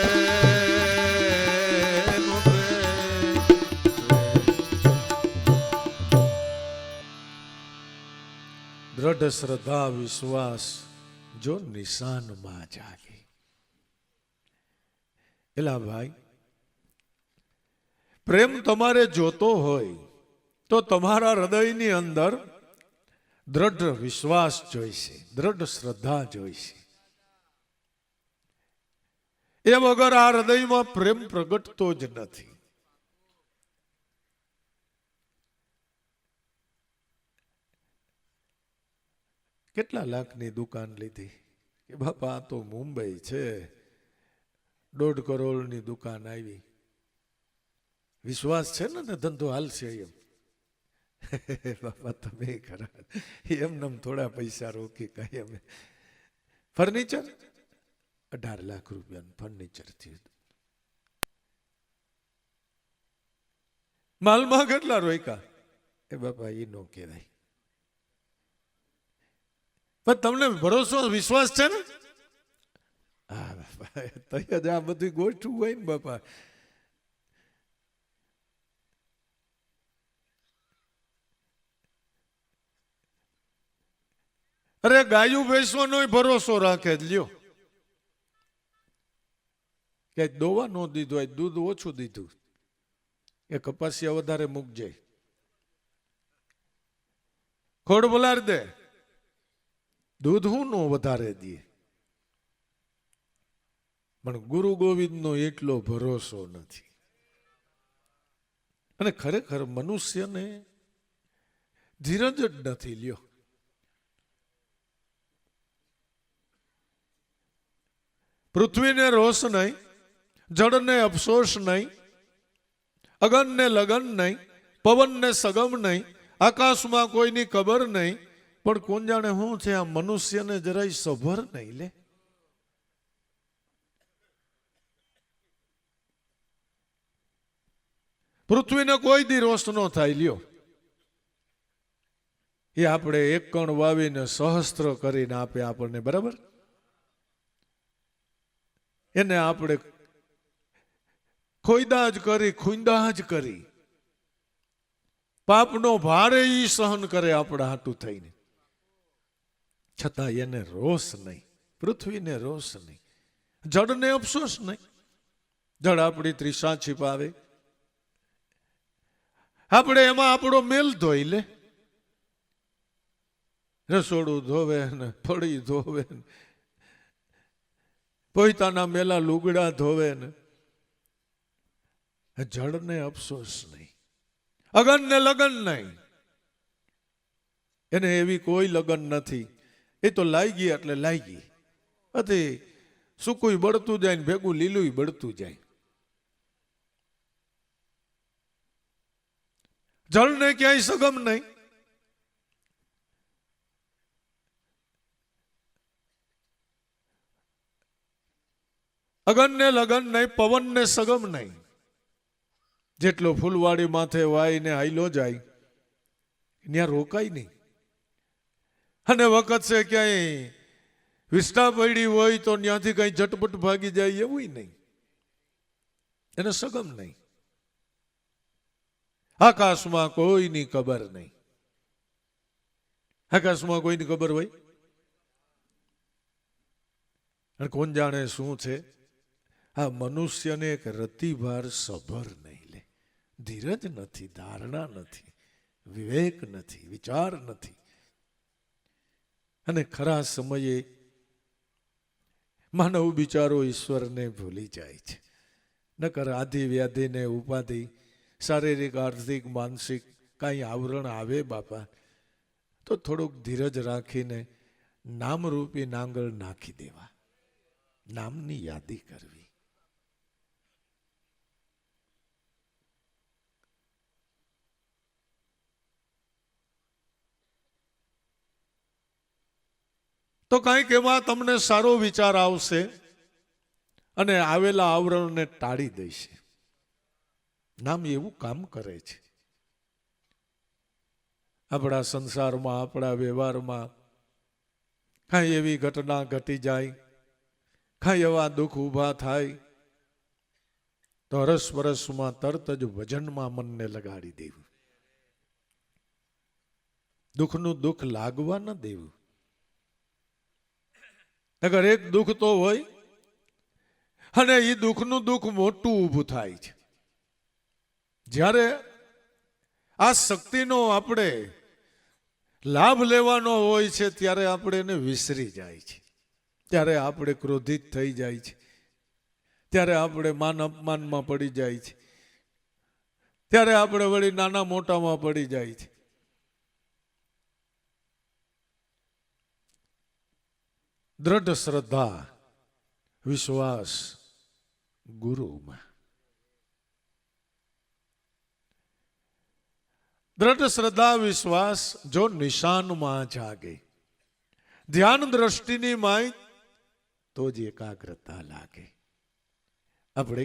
દ્રઢ શ્રદ્ધા વિશ્વાસ જો નિશાનમાં જાગે. એલા ભાઈ, પ્રેમ તમારે જોતો હોય તો તમારા હૃદયની અંદર દ્રઢ વિશ્વાસ જોઈશે, દ્રઢ શ્રદ્ધા જોઈશે. એ વગર આ હૃદયમાં પ્રેમ પ્રગટતો જ નથી. કેટલા લાખની દુકાન લીધી કે બાપા આ તો મુંબઈ છે, 1.5 કરોડની દુકાન આવી. વિશ્વાસ છે ને ધંધો હાલશે એમ. બાપા તમે ખરા એમને થોડા પૈસા રોકી કઈ અમે. ફર્નિચર 18 લાખ રૂપિયાનું ફર્નિચર થયું. માલમાં કેટલા રોક્યા એ બાપા એ નો કહેવાય. પણ તમને ભરોસો વિશ્વાસ છે ને? હા બાપા તૈયાર આ બધું ગોઠવું હોય ને બાપા. અરે ગાયું ભેંસવાનો ભરોસો રાખે જ લ્યો કે દોવા નો દીધું હોય, દૂધ ઓછું દીધું, એ કપાસિયા વધારે મૂકજે, ખોડ બોલાર દે, દૂધ હું નો વધારે દે. પણ ગુરુ ગોવિંદ નો એટલો ભરોસો નથી. અને ખરેખર મનુષ્યને ધીરજ જ નથી લ્યો. પૃથ્વીને રોષ નહીં, જળને અફસોસ નહીં, અગનને લગન નહીં, પવનને સગમ નહીં, આકાશમાં કોઈની ખબર નહીં. પણ કોણ જાણે શું છે આ મનુષ્યને જરાય સભર નહીં લે. પૃથ્વીને કોઈ દી રોષ ન થાય લ્યો. એ આપણે એક કણ વાવીને સહસ્ત્ર કરીને આપે આપણને, બરાબર? એને આપણે ખોઈદા જ કરી, ખુંદા જ કરી, પાપનો ભારે ઈ સહન કરે આપણા હાટું થઈને, છતાં એને રોષ નહીં, પૃથ્વીને રોષ નહીં, જળને અફસોસ નહીં. જળ આપણી તૃષા छिपाવે, આપણે એમાં આપણો મેલ ધોઈ લે, રસોડું ધોવે ને ફળી ધોવે ને પોતાના મેલા લુગડા ધોવે ને, જળને અફસોસ નહીં, અગનને લગન નહીં. એને એવી કોઈ લગન નથી. એ તો લાગી એટલે લાગી, અથી સૂકું બળતું જાય ને ભેગું લીલું બળતું જાય. જળને ક્યાંય સગમ નહીં, અગનને લગન નહીં, પવનને સગમ નહીં. જેટલો ફૂલવાડી માથે વાઈને હાઈલો જાય ત્યાં રોકાય નહીં. અને વખત છે ક્યાંય વિષ્ટા પડી હોય તો ત્યાંથી કઈ ઝટપટ ભાગી જાય એવું નહીં, એને સગમ નહીં. આકાશમાં કોઈની ખબર નહીં. આકાશમાં કોઈની ખબર હોય? અને કોણ જાણે શું છે? આ મનુષ્યને એક રતિભાર સભર નહીં લે. ધીરજ નથી, ધારણા નથી, વિવેક નથી, વિચાર નથી. અને ખરા સમયે માનવ બિચારો ઈશ્વરને ભૂલી જાય છે. નકર આધિ વ્યાધિને ઉપાધિ, શારીરિક, આર્થિક, માનસિક કાંઈ આવરણ આવે બાપા તો થોડુંક ધીરજ રાખીને નામરૂપી નાંગલ નાખી દેવા, નામની યાદી કરવી. તો કંઈક એમાં તમને સારો વિચાર આવશે અને આવેલા આવરણને ટાળી દેશે. નામ એવું કામ કરે છે. આપણા સંસારમાં, આપણા વ્યવહારમાં કાંઈ એવી ઘટના ઘટી જાય, કાંઈ એવા દુઃખ ઊભા થાય તો અરસપરસમાં તરત જ ભજનમાં મનને લગાડી દેવું. દુઃખનું દુઃખ લાગવા ન દેવું. અગર એક દુઃખ તો હોય અને એ દુઃખનું દુઃખ મોટું ઊભું થાય છે. જ્યારે આ શક્તિનો આપણે લાભ લેવાનો હોય છે ત્યારે આપણે એને વિસરી જાય છે, ત્યારે આપણે ક્રોધિત થઈ જાય છે, ત્યારે આપણે માન અપમાનમાં પડી જાય છે, ત્યારે આપણે વળી નાના મોટામાં પડી જાય છે. દ્રઢ શ્રદ્ધા વિશ્વાસ ગુરુમાં. દ્રઢ શ્રદ્ધા વિશ્વાસ જો નિશાનમાં જાગે, ધ્યાન દ્રષ્ટિની માય તો જ એકાગ્રતા લાગે. આપણે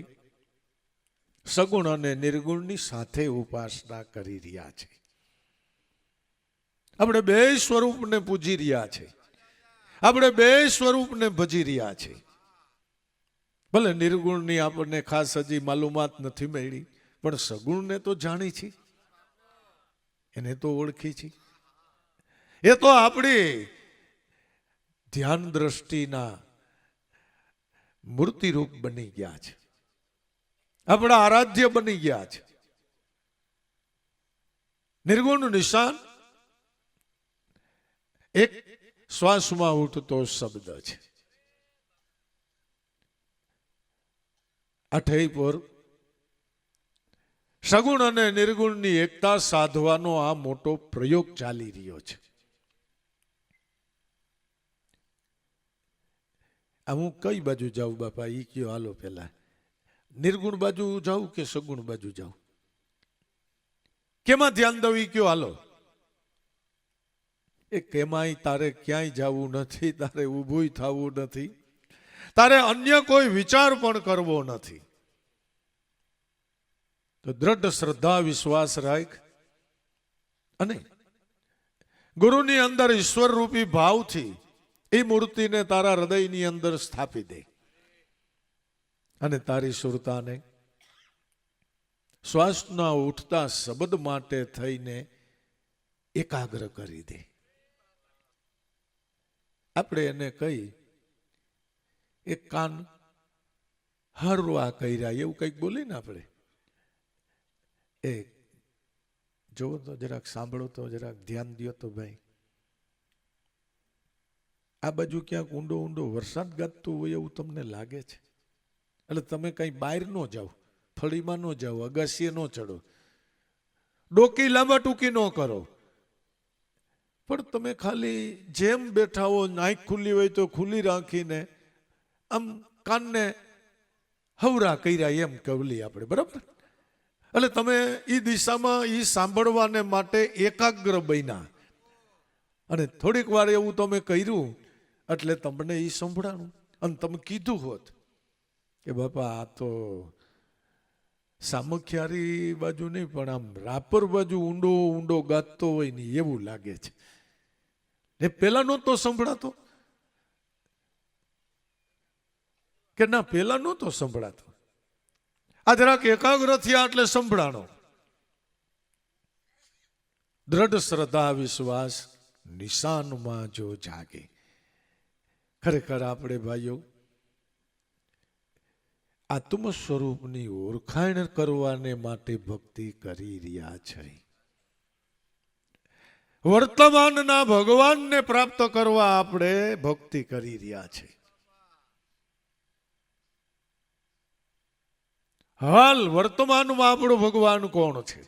સગુણ અને નિર્ગુણની સાથે ઉપાસના કરી રહ્યા છે. આપણે બે સ્વરૂપને પૂજી રહ્યા છે. આપણે બે સ્વરૂપને ભજી રહ્યા છે. ભલે નિર્ગુણની આપણને ખાસ હજી માલુમાત નથી મળી, પણ સગુણને તો જાણી છે, એને તો ઓળખી છે. એ તો આપણી ધ્યાન દ્રષ્ટિના મૂર્તિરૂપ બની ગયા છે, આપણા આરાધ્ય બની ગયા છે. નિર્ગુણ નિશાન એક શ્વાસમાં ઉઠતો શબ્દ છે. અઠઈ પર સગુણ અને નિર્ગુણની એકતા સાધવાનો આ મોટો પ્રયોગ ચાલી રહ્યો છે. આ હું કઈ બાજુ જાઉં બાપા, ઈ કયો હાલો પેલા. નિર્ગુણ બાજુ જાઉં કે સગુણ બાજુ જાઉં? કેમાં ધ્યાન દઉં ઈ કયો હાલો. એ કેમાંય તારે ક્યાંય જવું નથી, તારે ઊભું થવું નથી, તારે અન્ય કોઈ વિચાર પણ કરવો નથી. તો દ્રઢ શ્રદ્ધા વિશ્વાસ રાખ અને ગુરુની અંદર ઈશ્વર રૂપી ભાવથી એ મૂર્તિને તારા હૃદયની અંદર સ્થાપી દે અને તારી સુરતાને શ્વાસના ઉઠતા શબ્દ માટે થઈને એકાગ્ર કરી દે. આપણે એને કહી એક કાન હરવા કર્યા એવું કંઈક બોલી ને આપણે. એ જોવો તો જરાક, સાંભળો તો જરાક, ધ્યાન દો તો ભાઈ. આ બાજુ ક્યાંક ઊંડો ઊંડો વરસાદ ગાજતું હોય એવું તમને લાગે છે, એટલે તમે કઈ બહાર ન જાઓ, ફળીમાં ન જાઓ, અગાસીએ ન ચડો, ડોકી લાંબા ટૂંકી ન કરો, પણ તમે ખાલી જેમ બેઠા હો, આંખ ખુલ્લી હોય તો ખુલ્લી રાખીને આમ કાનને હવરા કર્યા એમ કવલી આપણે, બરાબર? એટલે તમે એ દિશામાં એ સાંભળવાને માટે એકાગ્ર બન્યા અને થોડીક વાર એવું તમે કર્યું એટલે તમને એ સંભળાણું. અને તમે કીધું હોત કે બાપા આ તો સામખિયારી બાજુ નહીં પણ આમ રાપર બાજુ ઊંડો ઊંડો ગાતો હોય ને એવું લાગે છે, એ પેલા નહોતો સંભળાતો કે ના, પેલા નહોતો સંભળાતો. આ જરાક એકાગ્ર થયા એટલે સંભળાણો. દ્રઢ શ્રદ્ધા વિશ્વાસ નિશાનમાં જો જાગે. ખરેખર આપણે ભાઈઓ આત્મ સ્વરૂપની ઓળખાણ કરવાને માટે ભક્તિ કરી રહ્યા છે. વર્તમાનના ભગવાનને પ્રાપ્ત કરવા આપણે ભક્તિ કરી રહ્યા છે. હાલ વર્તમાનમાં આપણો ભગવાન કોણ છે?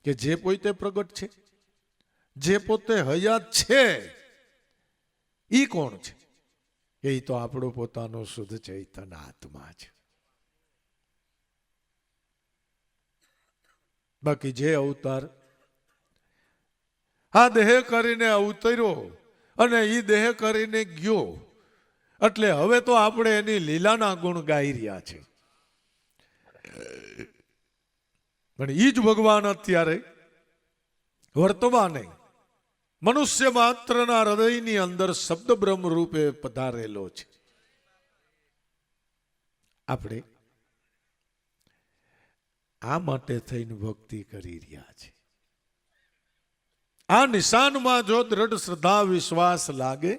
કે જે પોતે પ્રગટ છે, જે પોતે હયાત છે, ઈ કોણ છે? એ તો આપણો પોતાનો શુદ્ધ ચૈતન્ય આત્મા છે. બાકી જે અવતાર આ દેહ કરીને અવતર્યો અને ઈ દેહ કરીને ગયો, એટલે હવે તો આપણે એની લીલાના ગુણ ગાઈ રહ્યા છે. પણ ઈ જ ભગવાન અત્યારે વર્તમાને મનુષ્ય માત્રના હૃદયની અંદર શબ્દ બ્રહ્મ રૂપે પધારેલો છે. આપણે આ માટે થઈને ભક્તિ કરી રહ્યા છે. આ નિશાનમાં જો દ્રઢ શ્રદ્ધા વિશ્વાસ લાગે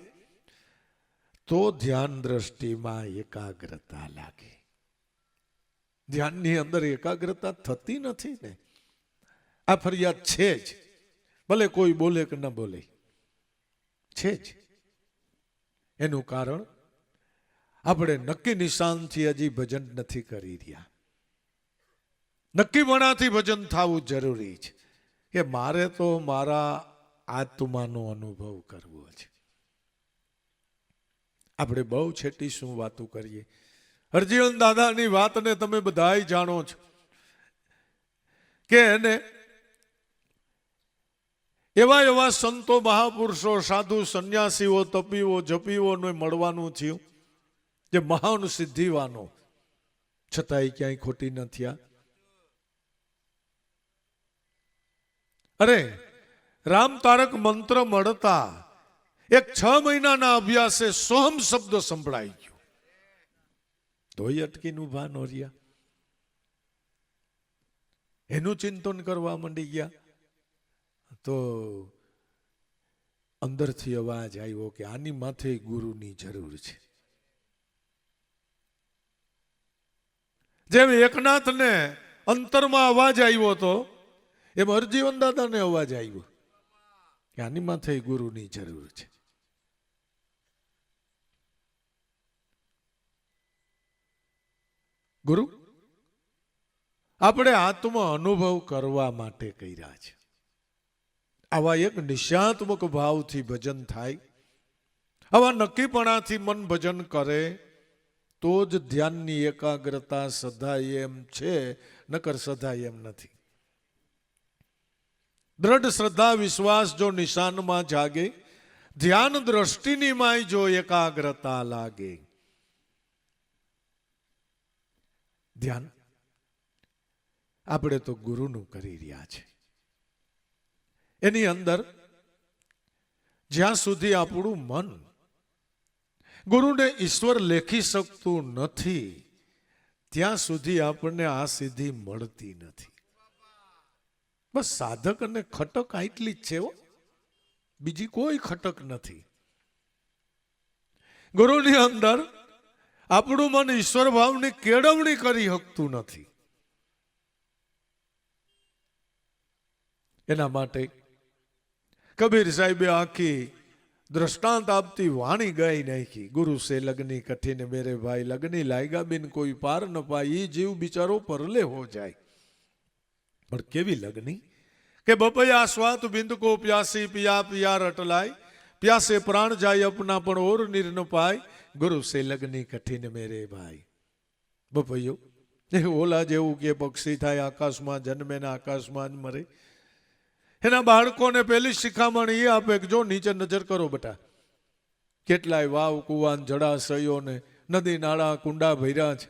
તો ધ્યાન દ્રષ્ટિમાં એકાગ્રતા લાગે. ધ્યાનની અંદર એકાગ્રતા થતી નથી ને, આ ફરિયાદ છે જ. ભલે કોઈ બોલે કે ન બોલે, છે જ. એનું કારણ આપણે નક્કી નિશાનથી હજી ભજન નથી કરી રહ્યા. નક્કીપણાથી ભજન થવું જરૂરી છે કે મારે તો મારા આત્માનો અનુભવ કરવો છે. આપણે બહુ છેટી શું વાતો કરીએ. હરજીવન દાદાની વાતને તમે બધાય જાણો છો કે એને એવા એવા સંતો મહાપુરુષો સાધુ સંન્યાસીઓ તપીઓ જપીઓને મળવાનું થયું જે મહાન સિદ્ધિવાનો, છતાંય ક્યાંય ખોટી ન થયા. અરે રામ તારક મંત્ર મળતા એક 6 મહિનાના અભ્યાસે સોહમ શબ્દ સંભળાઈ ગયો, તોય અટકીને ઉભા ન રહ્યા. એનું ચિંતન કરવા માંડી ગયા તો અંદરથી અવાજ આવ્યો કે આની માથે ગુરુની જરૂર છે. જેમ એકનાથને અંતરમાં અવાજ આવ્યો હતો એમ હરજીવન દાદાને અવાજ આવ્યો કે આની માથે ગુરુની જરૂર છે. ગુરુ આપણે આત્મા અનુભવ કરવા માટે કર્યા છે. આવા એક નિશ્ચયાત્મક ભાવથી ભજન થાય, આવા નક્કીપણાથી મન ભજન કરે તો જ ધ્યાનની એકાગ્રતા સધાય એમ છે, નકર સધાય એમ નથી. દ્રઢ શ્રદ્ધા વિશ્વાસ જો નિશાનમાં જાગે, ધ્યાન દ્રષ્ટિની માય જો એકાગ્રતા લાગે. ધ્યાન આપણે તો ગુરુનું કરી રહ્યા છે. એની અંદર જ્યાં સુધી આપણું મન ગુરુને ઈશ્વર લેખી શકતું નથી ત્યાં સુધી આપણને આ સિદ્ધિ મળતી નથી. બસ સાધક અને ખટક આટલી જ છે, બીજી કોઈ ખટક નથી. ગુરુની અંદર આપણું મન ઈશ્વર ભાવની કેળવણી કરી શકતું નથી. એના માટે કબીર સાહેબે આખી દ્રષ્ટાંત આપતી વાણી ગાઈ નાખી. ગુરુ સે લગની કઠિન મેરે ભાઈ, લગની લાયગા બિન કોઈ પાર ન પાય, એ જીવ બિચારો પરલે હો જાય. પણ કેવી લગની કે બપૈયા સ્વાત બિંદ કો પ્યાસી, પિયા પિયા રટલાય, પ્યાસે પ્રાણ જાય અપના પણ ઓર નિર ન પાય, ગુરુ સે લગની કઠિન મેરે ભાઈ. બપૈયો એ ઓલા જેવું કે પક્ષી થાય, આકાશમાં જન્મે ને આકાશમાં જ મરે. એના બાળકોને પહેલી શિખામણ એ આપે કે જો નીચે નજર કરો બેટા, કેટલાય વાવ કુવાન જળાશયો ને નદી નાળા કુંડા ભર્યા છે,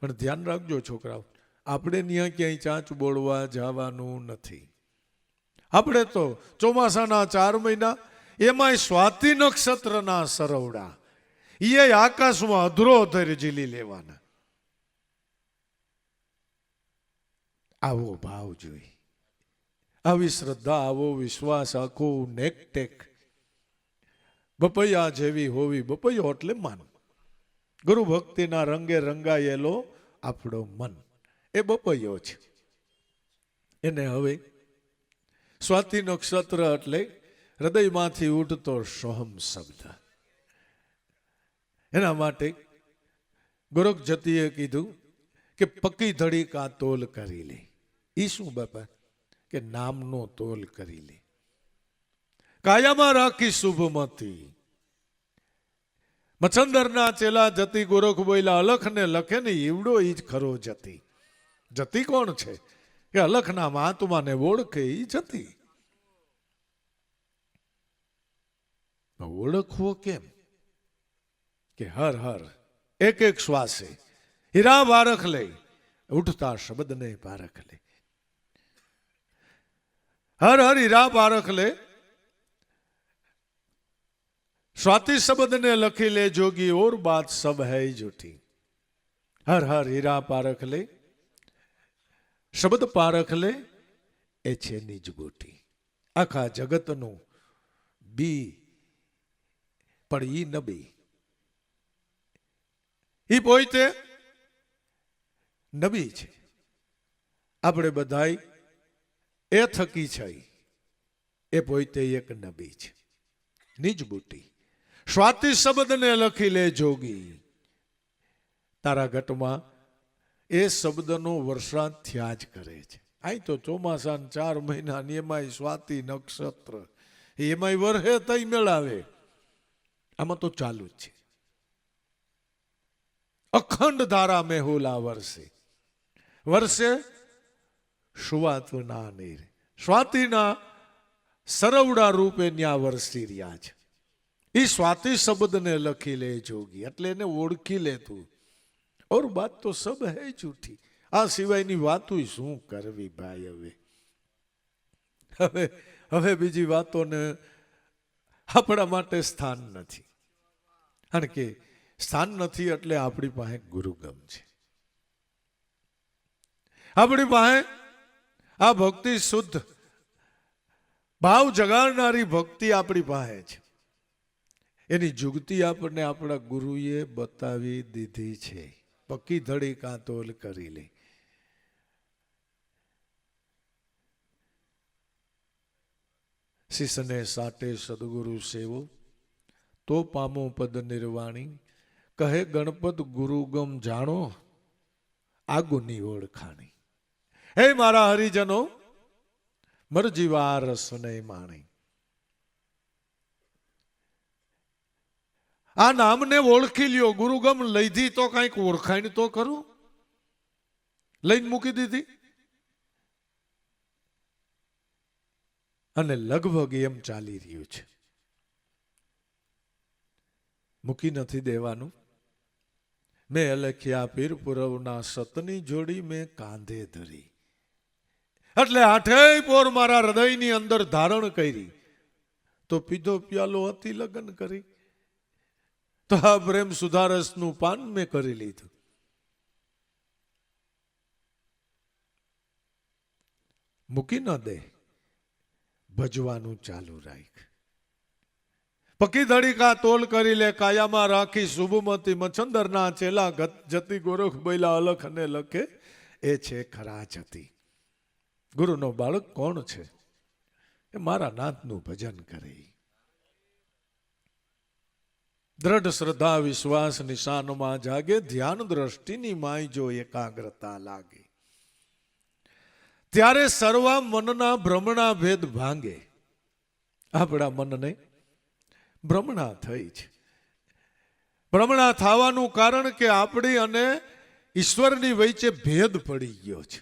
પણ ધ્યાન રાખજો છોકરાઓ, આપણે ત્યાં ક્યાંય ચાંચ બોળવા જવાનું નથી. આપણે તો ચોમાસાના 4 મહિના, એમાંય સ્વાતિ નક્ષત્રના સરવડા, એ આકાશમાં અધરો અધર ઝીલી લેવાના. આવો ભાવ જોઈ, આવી શ્રદ્ધા, આવો વિશ્વાસ, આખું નેકટેક બપૈયા જેવી હોવી. બપૈયો એટલે મન, ગુરુ ભક્તિના રંગે રંગાયેલો આપણો મન, એ બપૈયો છે. એને હવે સ્વાતિ નક્ષત્ર એટલે હૃદયમાંથી ઉઠતો સોહમ શબ્દ. એના માટે ગોરખ જતીએ કીધું કે પકી ધડી કા તોલ કરી લે. ઈ શું બાપા? કે નામનો તોલ કરી લે. કાયામાં રાખી શુભમતી, મચ્છંદરના ચેલા જતી ગોરખ બોયલા અલખને લખે ને ઈવડો ઈ જ ખરો જતી. જતી કોણ છે? કે અલખના મહાત્માને ઓળખે ઈ જતી. ઓળખવો કેમ? કે હર હર એક એક શ્વાસે હીરા પારખ લે, ઉઠતા શબ્દને પારખ લે. હર હર હીરા પારખ લે, स्वाति शब्द ने लखी ले जोगी और बात सब है झूठी. हर हर हीरा पारख ले, शब्द पारख ले, ए छे निज बूटी. आखा जगत नु बी पण ई नबी. ई पोते नबी छे. आपणे बधाई ए थकी छे, ए पोते एक नबी छे. निज बूटी. स्वाति शब्द ने लखी ले जोगी. तारा घटमा ए शब्द नो वरसाद थया ज करे छे. आई तो चोमासा 4 महीना एमाय स्वाति नक्षत्र एमाय वरहे तई मेळावे. आमां तो चालू ज छे. अखंड धारा में होला वर्षे वर्षे सुवातना नीर स्वातिना सरवड़ा रूपे न्या वर्षी रह्या छे. ई स्वाति शब्द ने लखी ले जोगी એટલે ને ઓળખી લે તું. और बात तो सब है झूठी. आ सिवायनी वातों શું કરવી ભાઈ? હવે હવે બીજી વાતોને આપણા માટે સ્થાન નથી. કારણ કે સ્થાન નથી એટલે આપણી પાસે ગુરુગમ છે. આપણી પાસે આ ભક્તિ શુદ્ધ ભાવ જગાડનારી ભક્તિ આપણી પાસે છે. એની जुगती આપણને આપણા ગુરુએ બતાવી દીધી છે. પક્કી ધડી કાતોલ કરી લે. શિષ્યને સાટે સદગુરુ સેવો તો પામો પદ નિર્વાણી. કહે ગણપત ગુરુગમ જાણો આગુની ઓળખાણી. હે મારા હરિજનો મરજીવા રસ ને માણી. આ નામને ઓળખી લ્યો. ગુરુગમ લઈધી તો કઈક ઓળખાણ તો કરું. લઈને મૂકી દીધી અને લગભગ એમ ચાલી રહ્યું છે. મૂકી નથી દેવાનું. મેં અલખ્યા પીર પુરવના સતની જોડી મેં કાંધે ધરી. એટલે આઠેય પોર મારા હૃદયની અંદર ધારણ કરી. તો પીધો પ્યાલો અતિ લગ્ન કરી. તો આ પ્રેમ સુધારસનું પાન મેં કરી લીધું. મૂકી ન દે, ભજવાનું ચાલુ રાખ. પકી ધડીકા તોલ કરી લે. કાયામાં રાખી શુભમતી મચ્છંદરના ચેલા જતી ગોરખ બૈલા અલખ અને લખે એ છે ખરા જતી. ગુરુનો બાળક કોણ છે? એ મારા નાથનું ભજન કરે. દ્રઢ શ્રદ્ધા વિશ્વાસ નિશાનમાં જાગે. ધ્યાન દ્રષ્ટિની માય જો એકાગ્રતા લાગે. ત્યારે સર્વા મનના ભ્રમણા ભેદ ભાંગે. આપણા મનને ભ્રમણા થઈ છે. ભ્રમણા થવાનું કારણ કે આપણી અને ઈશ્વરની વચ્ચે ભેદ પડી ગયો છે.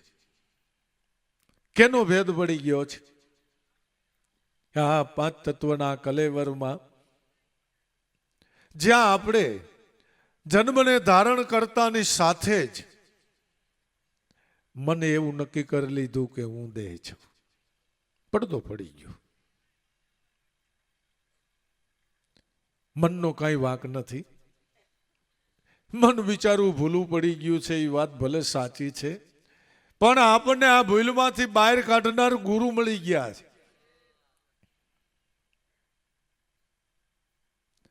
કેનો ભેદ પડી ગયો છે? આ 5 તત્વના કલેવરમાં જ્યાં આપણે જન્મને ધારણ કરતાની સાથે જ મને એવું નક્કી કરી લીધું કે હું દેહ છું. પડદો પડી ગયો. મનનો કઈ વાંક નથી. મન વિચારવું ભૂલું પડી ગયું છે. એ વાત ભલે સાચી છે, પણ આપણને આ ભૂલમાંથી બહાર કાઢનાર ગુરુ મળી ગયા છે.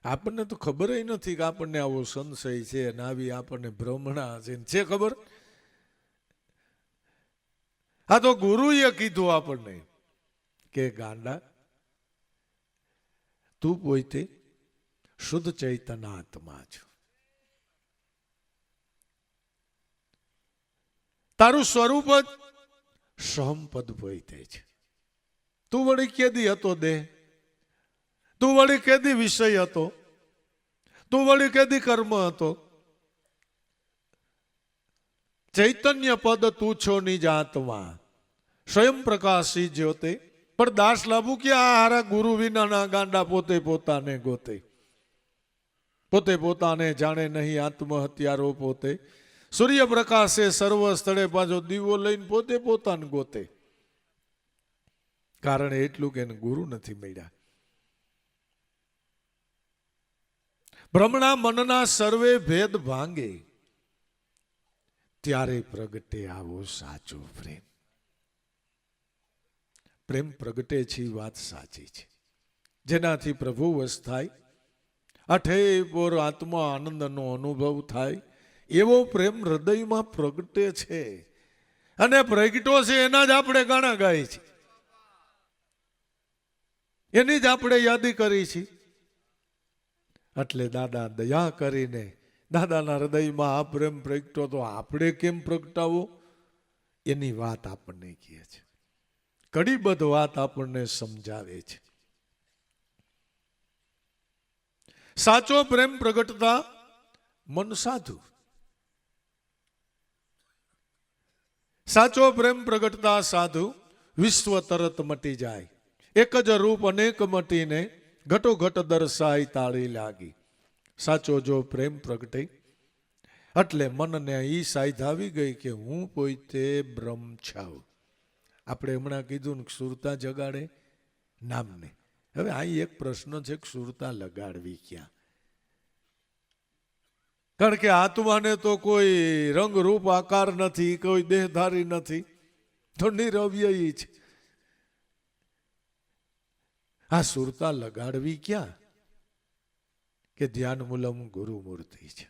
આપણને તો ખબર નથી કે આપણને આવો સંશય છે અને આવી આપણને ભ્રમણા છે ખબર? આ તો ગુરુએ કીધું આપણને કે ગાંડા તું પોતે શુદ્ધ ચૈતન્ય આત્મા છો. તારું સ્વરૂપ જ સંપદ પોતે છે. તું વળી કેદી હતો દેહ? તું વળી કેદી વિષય હતો? તું વળી કેદી કર્મ હતો? ચૈતન્ય પદ તું છો નિજ આત્મા, સ્વયં પ્રકાશી જ્યોતે. પણ દાસ લાભુ કે આ હારા ગુરુ વિનાના ગાંડા પોતે પોતાને ગોતે. પોતે પોતાને જાણે નહીં આત્મહત્યારો પોતે. સૂર્ય પ્રકાશે સર્વ સ્થળે પાછો દીવો લઈને પોતે પોતાને ગોતે. કારણ એટલું કે ગુરુ નથી મળ્યા. ભ્રમણા મનના સર્વે ભેદ ભાંગે, ત્યારે પ્રગટે આવો સાચો પ્રેમ. પ્રેમ પ્રગટે છે વાત સાચી છે. જેનાથી પ્રભુ વશ થાય, અઠે પોર આત્મા આનંદનો અનુભવ થાય, એવો પ્રેમ હૃદયમાં પ્રગટે છે. અને પ્રગટો છે એના જ આપણે ગાણા ગાય છે, એની જ આપણે યાદી કરી છે. એટલે દાદા દયા કરીને દાદાના હૃદયમાં આ પ્રેમ પ્રગટો તો આપણે કેમ પ્રગટાવો એની વાત આપણને કહે છે. કડીબદ્ધ વાત આપણને સમજાવે છે. સાચો પ્રેમ પ્રગટતા મન સાધુ. સાચો પ્રેમ પ્રગટતા સાધુ, વિશ્વ તરત મટી જાય. એક જ રૂપ અનેક મટીને, ઘટોઘટ દર્શાય તાળી લાગી. સાચો જો પ્રેમ પ્રગટે એટલે મનને ઈ સાઈધ આવી ગઈ કે હું પોતે બ્રહ્મ છાવ. આપણે હમણાં કીધું ને સુરતા જગાડે નામને. હવે આ એક પ્રશ્ન છે કે સુરતા લગાડવી ક્યાં? કારણ કે આત્માને તો કોઈ રંગ રૂપ આકાર નથી, કોઈ દેહધારી નથી, તો નિરવયી છે. આ સુરતા લગાડવી ક્યાં? કે ધ્યાન મૂલમ ગુરુ મૂર્તિ છે.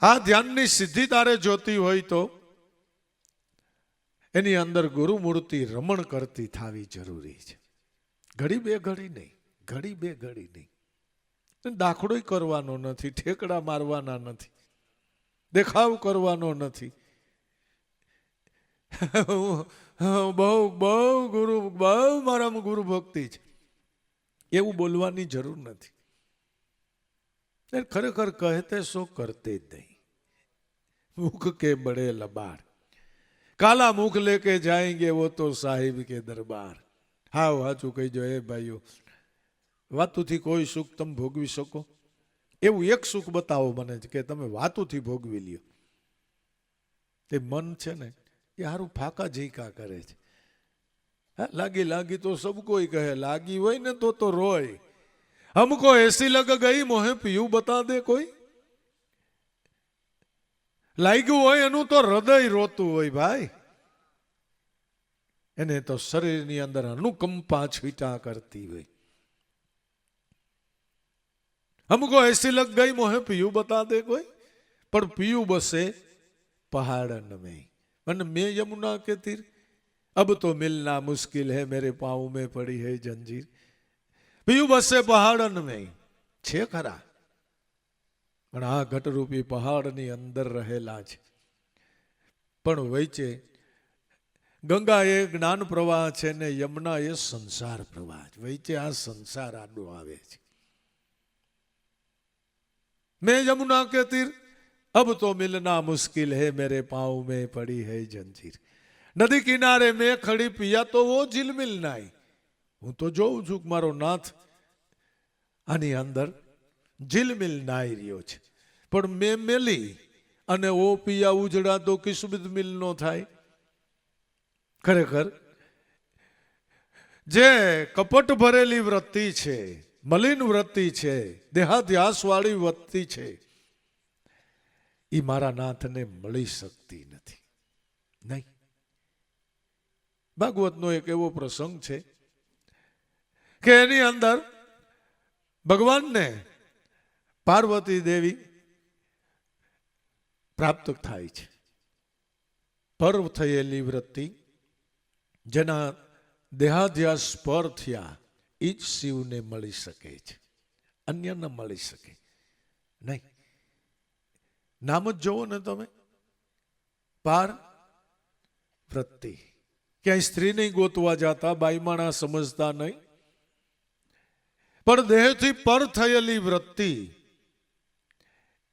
આ ધ્યાનની સિદ્ધિ તારે જોતી હોય તો એની અંદર ગુરુ મૂર્તિ રમણ કરતી થવી જરૂરી છે. ઘડી બે ઘડી નહીં, ઘડી બે ઘડી નહીં. દાખલોય કરવાનો નથી, ઠેકડા મારવાના નથી, દેખાવ કરવાનો નથી. બહુ બહુ ગુરુ, બહુ મારામાં ગુરુ ભક્તિ છે એવું બોલવાની જરૂર નથી. ખરેખર કહેતે સો કરતે જ નહીં. મુખ કે બડે લબાડ, કાલા મુખ લેકે જાएंगे वो तो साहिब के दरबार. હાવ હાચું કહીજો એ ભાઈઓ. વાતુથી કોઈ સુખ તમે ભોગવી શકો? એવું એક સુખ બતાવો મને કે તમે વાતુથી ભોગવી લ્યો. તે મન છે ને એ હારું ફાકા ઝીકા કરે છે. લાગી લાગી તો સબ કોઈ કહે, લાગી હોય ને તો રોય. હમકો એસી લગ ગઈ મોહે પીયું બતા દે કોઈ. લાગ્યું હોય એનું તો હૃદય રોતું હોય ભાઈ. એને તો શરીરની અંદર અનુકંપા છૂટા કરતી હોય. હમકો એસી લગ ગઈ મોહે પીયું બતા દે કોઈ. પણ પીયું બસે પહાડન में, અને मैं यमुना के तीर, अब तो मिलना मुश्किल है मेरे पाँव में पड़ी है जंजीर. पीयू बसे पहाड़न में છે ખરા, પણ આ ઘટરૂપી પહાડની અંદર રહેલા છે. પણ વચ્ચે ગંગા એ જ્ઞાન પ્રવાહ છે ને યમુના એ સંસાર પ્રવાહ છે. વચ્ચે આ સંસાર આડો આવે છે. मैं यमुना के तीर, अब तो मिलना मुश्किल है मेरे पाँव में पड़ी है जंजीर. नदी किनारे में खड़ी पिया तो वो झिलमिल नाई. હું તો જોઉં છું મારો નાથ આની અંદર झिलमिल નાઈ રહ્યો છે. પણ મેં મેલી અને ઓ પિયા ઉજડા તો કિસ્મત મિલ નો થાય. ખરેખર જે કપટ ભરેલી વૃત્તિ છે, મલિન વૃત્તિ છે, દેહાધ્યાસ વાળી વૃત્તિ છે, એ મારા નાથને મળી શકતી નથી. નહીં. ભાગવતનો એક એવો પ્રસંગ છે કે એની અંદર ભગવાનને પાર્વતી દેવી પ્રાપ્ત થાય છે. પર્વ થયેલી વૃત્તિ જેના દેહાધ્યાસ પર થયા એ જ શિવને મળી શકે છે, અન્ય ન મળી શકે નહીં. નામ જ જોવો ને તમે, પાર વૃત્તિ. ક્યાંય સ્ત્રી નહીં ગોતવા જાતા, બાઈમાણા સમજતા નહીં. પણ દેહથી પર થયેલી વૃત્તિ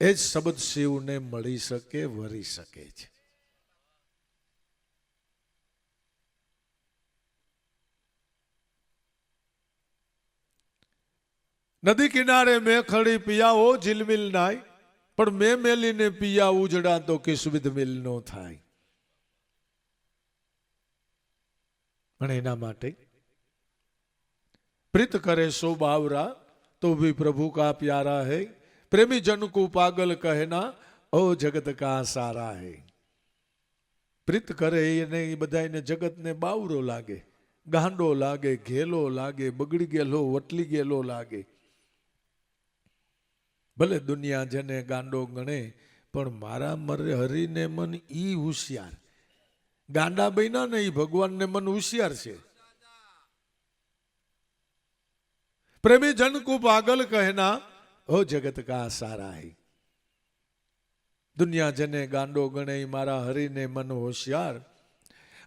એ જ શબ્દ શિવને મળી શકે, વરી શકે છે. નદી કિનારે મેં ખડી પિયાઓ ઝિલમિલ નાય, પણ મેં મેલીને પિયા ઉજડા તો કિસ્વિદ મિલ નો થાય. પણ એના માટે प्रीत करे सो बावरा तो भी प्रभु का प्यारा है. प्रेमी जन को पागल कहना ओ जगत का सारा है. प्रीत करे ने बधाई ने जगत ने बावरो लागे, गांडो लागे, घेलो लागे, बगड़ी गेलो, वटली गेलो लागे. भले दुनिया जने गांडो गणे पण मारा मरे हरी ने मन ई होशियार. गांडा बना ने ई भगवान ने मन होशियार छे. प्रेमी जन को पागल कहना ओ जगत का सारा है. दुनिया जने गांडो गणे मारा हरि ने मन होशियार.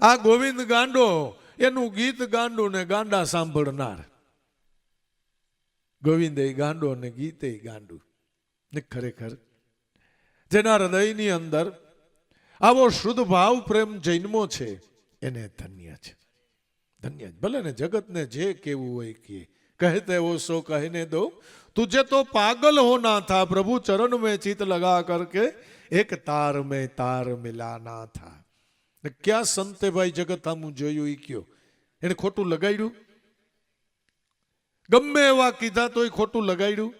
आ गोविंद गांडो एनु गीत गांडो ने गांडा सांभळनार. गोविंद गांडो ने गीते गांडू ने खरेखर जेना हृदयनी अंदर आवो शुद्ध भाव प्रेम जन्मो छे एने धन्य छे. धन्य भले ने जगत ने जे केवू होय के कहते वो सो कहने दो. तुझे तो पागल होना था प्रभु चरण में चित लगा करके एक तार में तार मिलाना था. क्या संते भाई जगत हम जोयु ई क्यों એને ખોટું લગાડ્યું? ગમે એવા કીધા તો ખોટું લગાડ્યું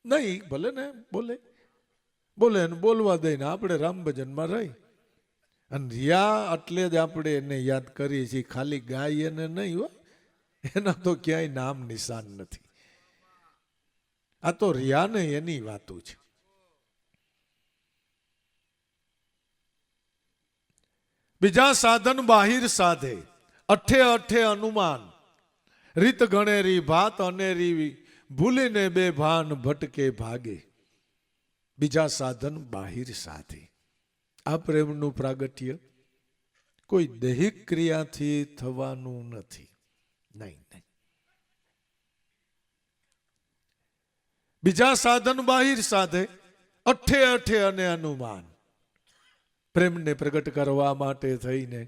નહીં. ભલે ને બોલે બોલે ને બોલવા દઈને આપણે રામ ભજનમાં રહી. અને રિયા એટલે જ આપણે એને યાદ કરીએ છીએ, ખાલી ગાય એને નહીં હો. એના તો ક્યાંય નામ નિશાન નથી. આ તો રિયાને એની વાતો છે. બીજા સાધન બાહિર સાધે, અઠે અઠે અનુમાન, રીત ગણેરી ભાત અનેરી, ભૂલીને બે ભાન ભટકે ભાગે. બીજા સાધન બાહિર સાધે. આ પ્રેમનું પ્રાગટ્ય કોઈ દૈહિક ક્રિયાથી થવાનું નથી. નહીં નહીં. બીજા સાધન બાહિર સાધે, અઠે અઠે અને અનુમાન. પ્રેમને પ્રગટ કરવા માટે થઈને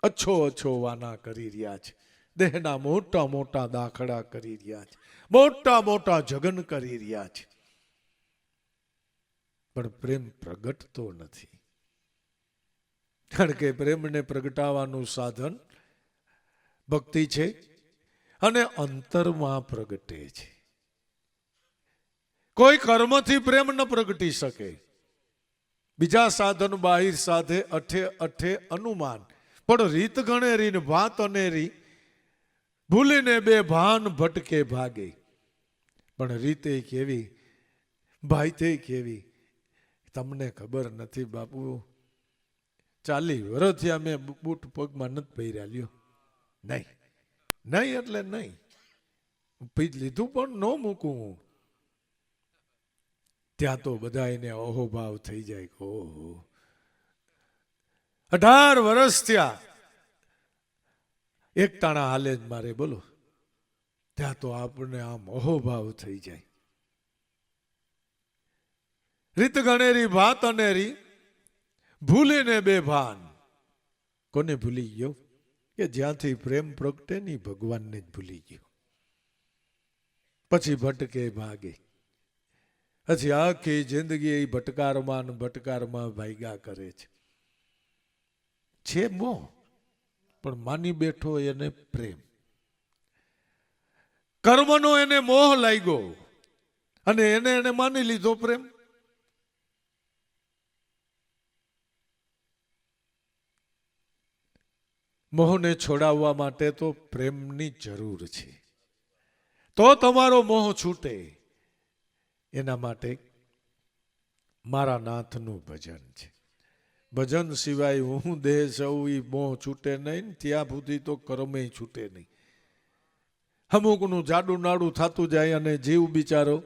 અચ્છો અચ્છો વાના કરી રહ્યા છે. દેહના મોટા મોટા દાખલા કરી રહ્યા છે, મોટા મોટા જગન કરી રહ્યા છે. પણ પ્રેમ પ્રગટતો નથી. કારણ કે પ્રેમને પ્રગટાવવાનું સાધન ભક્તિ છે અને અંતરમાં પ્રગટે છે. કોઈ કર્મથી પ્રેમ ન પ્રગટી શકે. બીજા સાધન બાહિર સાધે, અઠે અઠે અનુમાન. પણ રીત ગણેરી ને ભાત અનેરી, ભૂલીને બે ભાન ભટકે ભાગે. પણ રીતે કેવી, ભાઈતે કેવી, તમને ખબર નથી બાપુ. 40 વર્ષથી અમે બૂટ પગમાં નથી પહેર્યા. લ્યો નહીં નહીં એટલે નહીં. લીધું પણ ન મૂકું. ત્યાં તો બધા એને અહોભાવ થઈ જાય. ઓહો 18 વર્ષ થયા એક તાણા હાલે જ મારે, બોલો. ત્યાં તો આપણને આમ અહોભાવ થઈ જાય. રીત ગણેરી ભાત અનેરી, ભૂલીને બે ભાન. કોને ભૂલી ગયો? કે જ્યાંથી પ્રેમ પ્રગટે ની ભગવાનને જ ભૂલી ગયો. પછી ભટકે ભાગે. પછી આખી જિંદગી ભટકારમાં ભટકારમાં ભાગ્યા કરે છે. મોહ પણ માની બેઠો એને પ્રેમ. કર્મનો એને મોહ લાગ્યો અને એને માની લીધો પ્રેમ. મોહને છોડાવવા માટે તો પ્રેમની જરૂર છે. તો તમારો મોહ છૂટે. એના માટે મારા નાથનું ભજન છે. ભજન સિવાય હું દેહ સૌ ઈ મોહ છૂટે નહીં. ત્યાં સુધી તો કર્મે છૂટે નહીં. અમુકનું જાડું નાડું થતું જાય અને જીવ બિચારો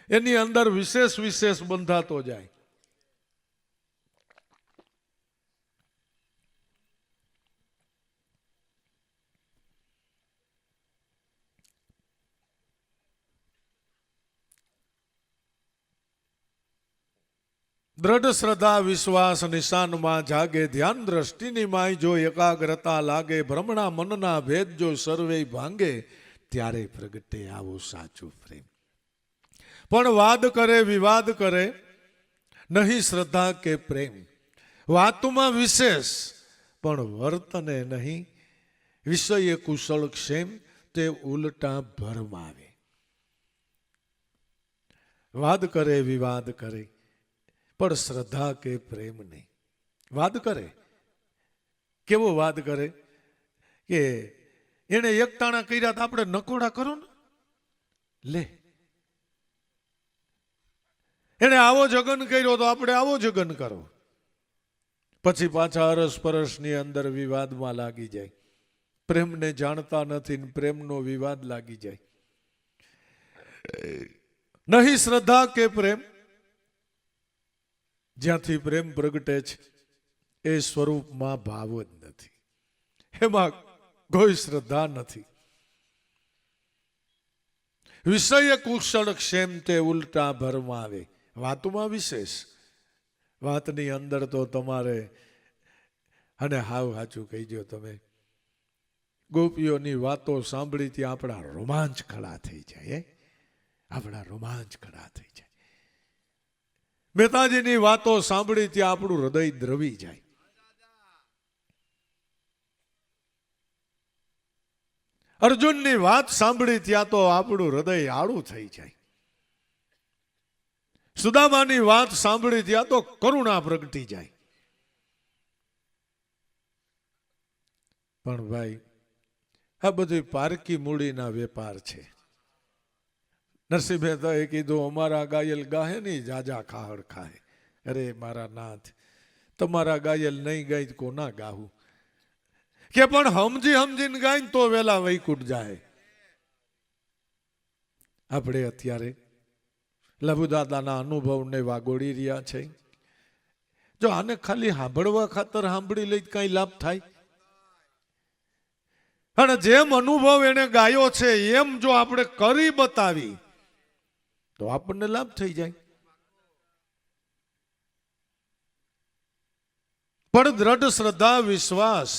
એની અંદર વિશેષ વિશેષ બંધાતો જાય. દ્રઢ શ્રદ્ધા વિશ્વાસ નિશાનમાં જાગે, ધ્યાન દ્રષ્ટિની માય જો એકાગ્રતા લાગે, ભ્રમણા મનના ભેદ જો સર્વે ભાંગે, ત્યારે પ્રગટે આવો સાચું પ્રેમ. પણ વાદ કરે વિવાદ કરે નહીં શ્રદ્ધા કે પ્રેમ, વાતમાં વિશેષ પણ વર્તને નહીં, વિષય કુશળ ક્ષેમ તે ઉલટા ભરમાવે. વાદ કરે વિવાદ કરે પણ શ્રદ્ધા કે પ્રેમ નહીં. વાદ કરે, કેવો વાદ કરે કે એને એકટાણા કર્યા તો આપણે નકોડા કરો ને, લે એને આવો જગન કર્યો તો આપણે આવો જગન કરો. પછી પાછા અરસ પરસની અંદર વિવાદમાં લાગી જાય. પ્રેમને જાણતા નથી ને પ્રેમનો વિવાદ લાગી જાય. નહીં શ્રદ્ધા કે પ્રેમ, જ્યાંથી પ્રેમ પ્રગટે છે એ સ્વરૂપમાં ભાવ જ નથી, એમાં કોઈ શ્રદ્ધા નથી. વિષય કુશળ ક્ષેમ તે ઉલટા ભરમાવે. વાતમાં વિશેષ, વાતની અંદર તો તમારે, અને હાવ સાચું કહીજો તમે, ગોપીઓની વાતો સાંભળી ત્યાં આપણા રોમાંચ ખડા થઈ જાય. આપણા રોમાંચ ખડા થઈ જાય. મહેતાજીની વાતો સાંભળી ત્યાં આપણું હૃદય દ્રવી જાય. અર્જુનની વાત સાંભળી ત્યાં તો આપણું હૃદય આળું થઈ જાય. સુદામાની વાત સાંભળી ત્યાં તો કરુણા પ્રગટી જાય. પણ ભાઈ આ બધી પારકી મૂડીના વેપાર છે. નરસિંહ મહેતાએ કીધું અમારા ગાયલ ગાહે નહીં જાજા ખાહડ ખાહે. અરે મારા નાથ, તમારા ગાયલ નહીં ગાય કોના ગાવું? કે પણ સમજી સમજીને ગાય તો વેલા વૈકુંઠ જાય. આપણે અત્યારે લઘુદાદાના અનુભવને વાગોડી રહ્યા છે. જો આને ખાલી સાંભળવા ખાતર સાંભળી લઈ કઈ લાભ થાય? અને જેમ અનુભવ એને ગાયો છે એમ જો આપણે કરી બતાવી તો આપણને લાભ થઈ જાય. પણ દ્રઢ શ્રદ્ધા વિશ્વાસ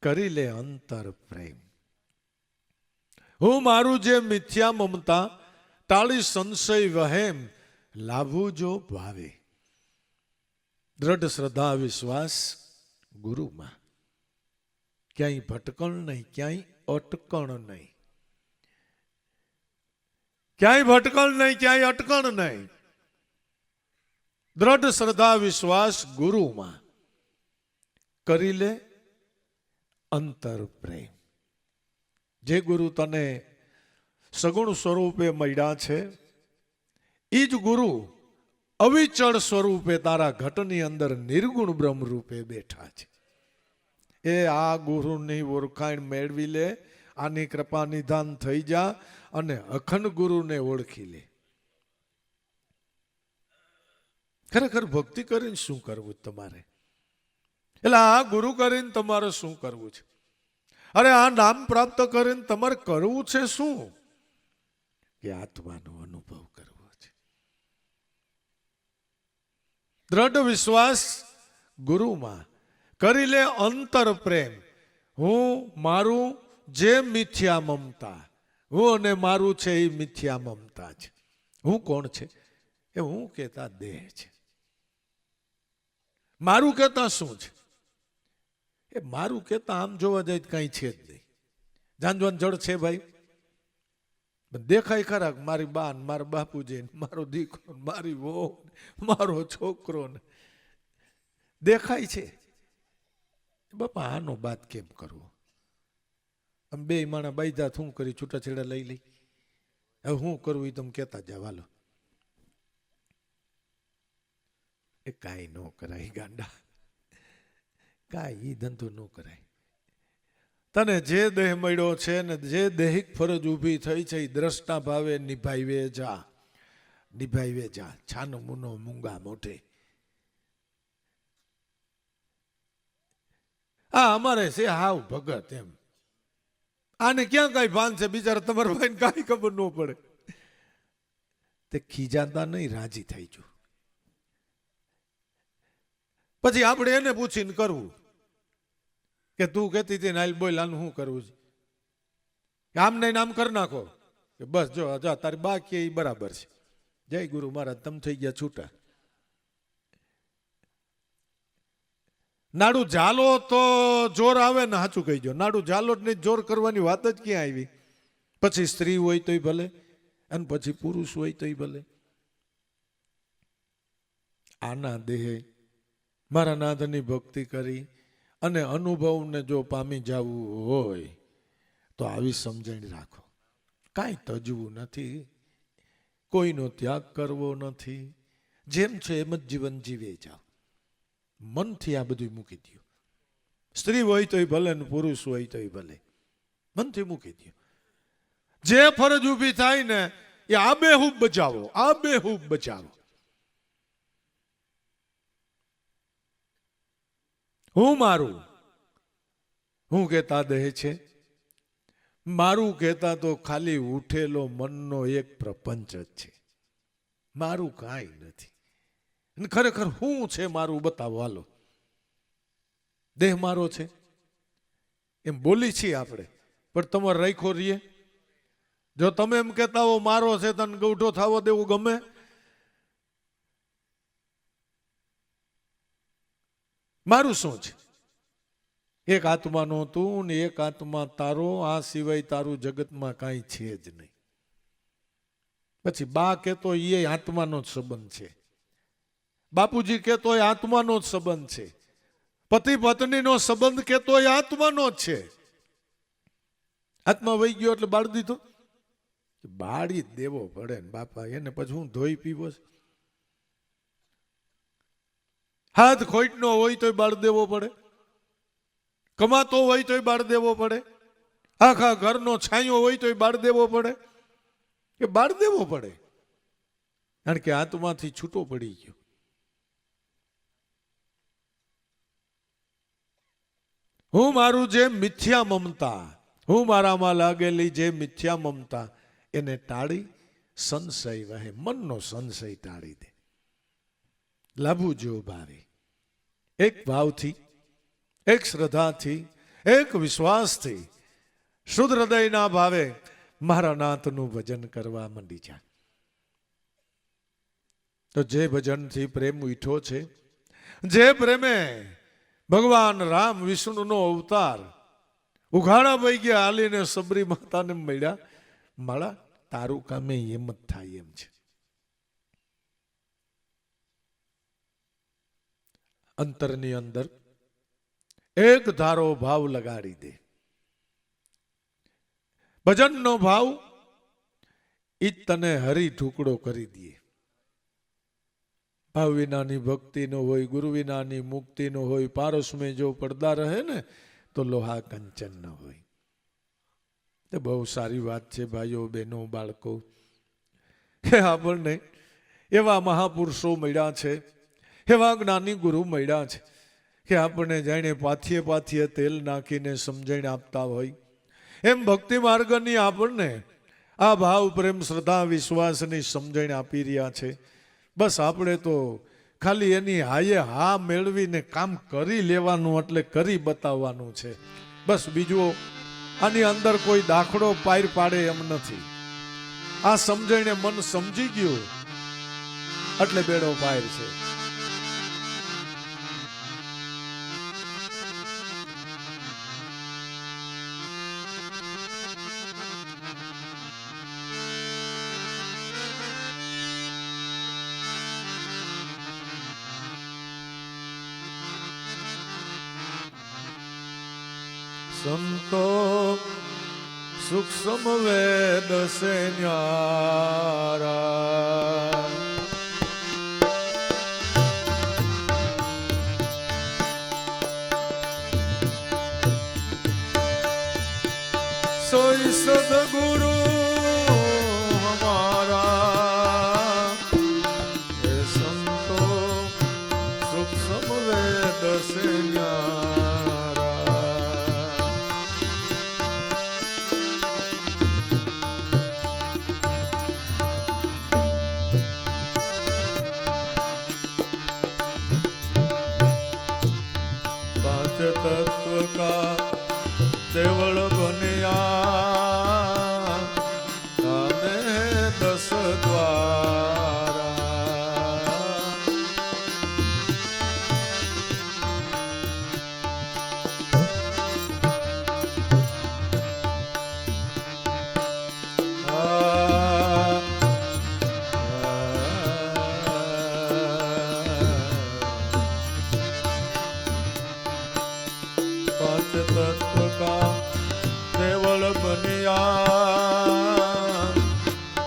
કરી લે અંતર પ્રેમ. હું મારું જે મિથ્યા મમતા ટાળી સંશય વહેમ લાભું જો ભાવે. દ્રઢ શ્રદ્ધા વિશ્વાસ ગુરુમાં. ક્યાંય ભટકણ નહીં, ક્યાંય અટકણ નહીં. ક્યાંય ભટકણ નહીં, ક્યાંય અટકણ નહીં. દ્રઢ શ્રદ્ધા વિશ્વાસ ગુરુમાં કરી લે અંતર પ્રેમ. જે ગુરુ તને સગુણ સ્વરૂપે મળ્યા છે એ જ ગુરુ અવિચળ સ્વરૂપે તારા ઘટની અંદર નિર્ગુણ બ્રહ્મ રૂપે બેઠા છે. એ આ ગુરુની ઓળખાણ મેળવી લે, આની કૃપા નિધાન થઈ જા અને અખંડ ગુરુને ઓળખી લે. ખરેખર ભક્તિ કરીને શું કરવું તમારે? એટલે આ ગુરુ કરીને તમારે શું કરવું છે? અરે આ નામ પ્રાપ્ત કરીને તમારે કરવું છે શું? કે આત્માનો અનુભવ કરવો છે. દ્રઢ વિશ્વાસ ગુરુમાં કરી લે અંતર પ્રેમ. હું મારું જે મિથ્યા મમતા, હું અને મારું છે એ મિથ્યા મમતા છે. હું કોણ છે? એ હું કહેતા દેહ છે. મારું કહેતા શું છે? એ મારું કહેતા આમ જોવા જાય કઈ છે જ નહીં. જાનજવાન જળ છે ભાઈ, દેખાય ખરા મારી બા ને મારા બાપુજી ને મારો દીકરો મારી વહુ મારો છોકરો ને દેખાય છે. બાપા આનો બાત કેમ કરવો? આમ બે માણા બાઈજા શું કરી છૂટાછેડા લઈ લઈ. હવે હું કરવું એ તમે કહેતા જાવ હાલો. એ કાંઈ ન કરાય ગાંડા, કાંઈ એ ધંધો ન કરાય. તને જે દેહ મળ્યો છે ને જે દૈહિક ફરજ ઊભી થઈ છે એ દ્રષ્ટા ભાવે નિભાવે જા, નિભાવે જા. છાનો મુનો મૂંગા મોઢે. આ અમારે છે હાવ ભગત એમ. આને ક્યાં કઈ ભાન છે? બિચારા તમારા ભાઈને કાંઈ ખબર ન પડે. તે ખીજાતા નહીં, રાજી થઈ જો. પછી આપણે એને પૂછીને કરવું કે તું કહેતી હતી નાઈલ બોલ આનું શું કરવું છે, આમ નહીં આમ કરી નાખો કે બસ જો તારી બાકી એ બરાબર છે. જય ગુરુ મહારાજ, તમે થઈ ગયા છૂટા. નાડું ઝાલો તો જોર આવે ને, સાચું કહી દો. નાડું ઝાલો જ નહીં, જોર કરવાની વાત જ ક્યાં આવી? પછી સ્ત્રી હોય તોય ભલે, અને પછી પુરુષ હોય તોય ભલે. આના દેહે મારા નાથની ભક્તિ કરી અને અનુભવને જો પામી જવું હોય તો આવી સમજણ રાખો. કાંઈ તજવું નથી, કોઈનો ત્યાગ કરવો નથી, જેમ છે એમ જ જીવન જીવે જાઓ. મનથી આ બધું મૂકી દો. સ્ત્રી હોય તોય ભલે ને પુરુષ હોય તોય ભલે, મનથી મૂકી દો. જે ફરજ ઊભી થાય ને એ આબેહૂબ બચાવો, આબેહૂબ બચાવો. હું મારું, હું કહેતા દેહ છે, મારું કહેતા તો ખાલી ઉઠેલો મનનો એક પ્રપંચ જ છે. મારું કાંઈ નથી. અને ખરેખર શું છે મારું બતાવો હાલો. દેહ મારો છે એમ બોલી છીએ આપણે, પણ તમારે રાખ્યો રહીએ. જો તમે એમ કહેતા હો મારો છે તને ગૌઠો થવો દેવું ગમે? મારું શું છે? એક આત્માનો તું ને એક આત્મા તારો, આ સિવાય તારું જગતમાં કાંઈ છે જ નહીં. પછી બા કહેતો એ આત્માનો જ સંબંધ છે, બાપુજી કહેતો એ આત્માનો જ સંબંધ છે, પતિ પત્નીનો સંબંધ કહેતો એ આત્માનો જ છે. આત્મા વહી ગયો એટલે બાળી દીધો? બાળી જ દેવો પડે ને બાપા. એને પછી હું ધોઈ પીવો છે? હાથ ખોટનો હોય તોય બાળ દેવો પડે, કમાતો હોય તોય બાળ દેવો પડે, આખા ઘરનો છાંયો હોય તોય બાળ દેવો પડે, કે બાળ દેવો પડે? કારણ કે આત્માથી છૂટો પડી ગયો. હું મારું જે મિથ્યા મમતા, હું મારામાં લાગેલી જે મિથ્યા મમતા એને ટાળી સંશય વહે, મનનો સંશય ટાળી દે. લાભું જેવો ભાવે, એક ભાવથી, એક શ્રદ્ધાથી, એક વિશ્વાસથી, શુદ્ધ હૃદયના ભાવે મારા નાથનું ભજન કરવા માંડી જાય. તો જે ભજનથી પ્રેમ ઉઠ્યો છે, જે પ્રેમે ભગવાન રામ વિષ્ણુનો અવતાર ઉઘાડા વહી ગયા હાલીને સબરી માતાને મળ્યા, માળા તારું કામે એમ જ થાય એમ છે. અંતરની અંદર એક ધારો ભાવ લગાડી દે. ભજનનો ભાવ ઈ તને હરી ઢુકડો કરી દે. ભાવ વિનાની ભક્તિનો હોય, ગુરુ વિનાની મુક્તિનો હોય, પારસમાં જો પડદા રહે ને તો લોહા કંચન ન હોય. તે બહુ સારી વાત છે ભાઈઓ બહેનો બાળકો, કે આપણને એવા મહાપુરુષો મળ્યા છે, એવા જ્ઞાની ગુરુ મળ્યા છે કે આપણને જાણે પાથીએ પાથીએ તેલ નાખીને સમજણ આપતા હોય એમ ભક્તિ માર્ગની આપણને આ ભાવ પ્રેમ શ્રદ્ધા વિશ્વાસની સમજણ આપી રહ્યા છે. બસ આપણે તો ખાલી એની હાયે હા મેળવીને કામ કરી લેવાનું, એટલે કરી બતાવવાનું છે. બસ બીજું આની અંદર કોઈ દાખલો પાર પાડે એમ નથી. આ સમજણે મન સમજી ગયું એટલે બેડો પાર છે. સંતો સૂક્ષ્મ વેદ સે ન્યારા, સોઈ સદગુરુ હમારા. એ સંતો સૂક્ષ્મ વેદ સે ન્યારા, तत्व का देवल बनिया ताने 10 द्वारा तत्व का देवल बनिया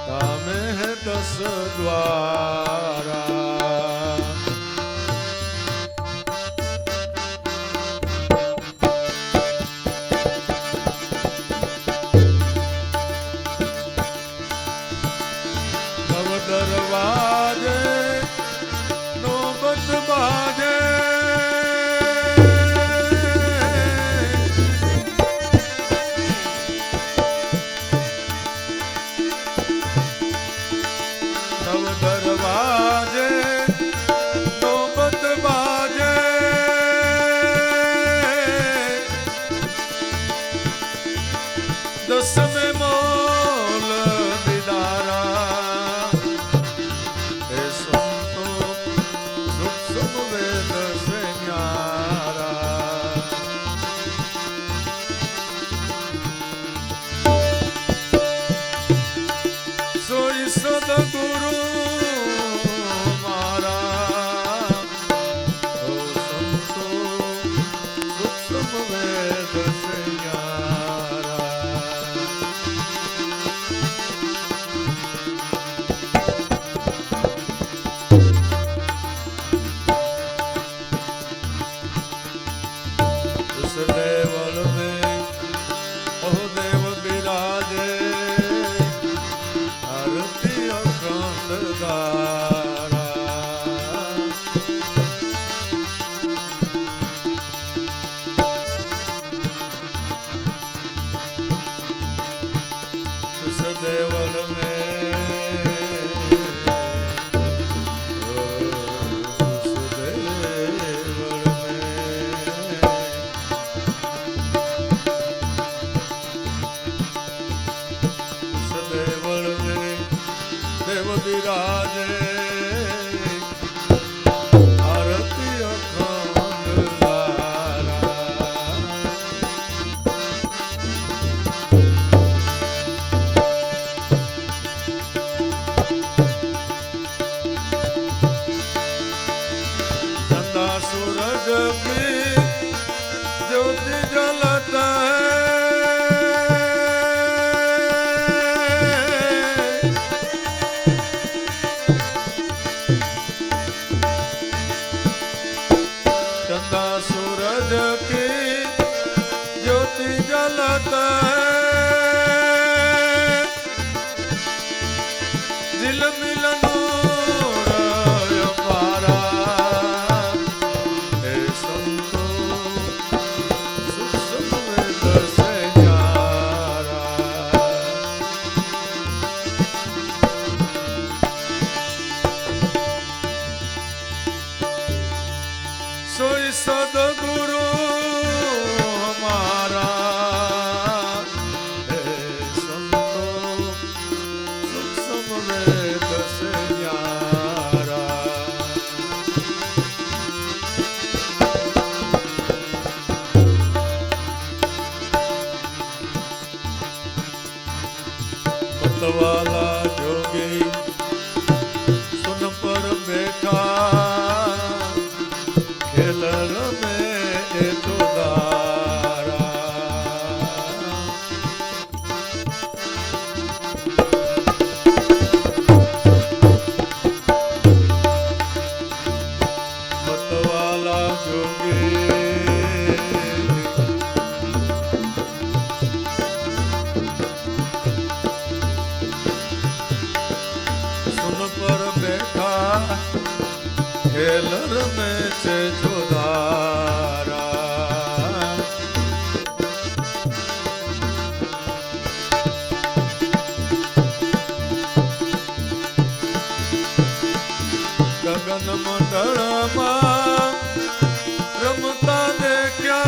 तामे है 10 द्वारा नव दरवाजे नौबत बाजे दरवाजे नौबत बाजे दस में मोल दीदारा हे संतो सुख समवेद से न्यारा सोई सदगुरु देवल में ओ देव विराजे आरती अखंड दारा उस देवल में देव विराजे आरती अखंड दारा चंदा सूरज की ज्योति जलता है सूरज की ज्योति जलता है दिल मिलन पारा हे संतो सुख समवेद से न्यारा सोई सदगुरु हमारा हे संतो सुख समवेद से न्यारा मतवाला जोगी सुन पर बैठा खेलर में तो दारा मतवाला जोगी सुन पर बैठा खेलर में से जोदारा गगन मंडल रमता देखा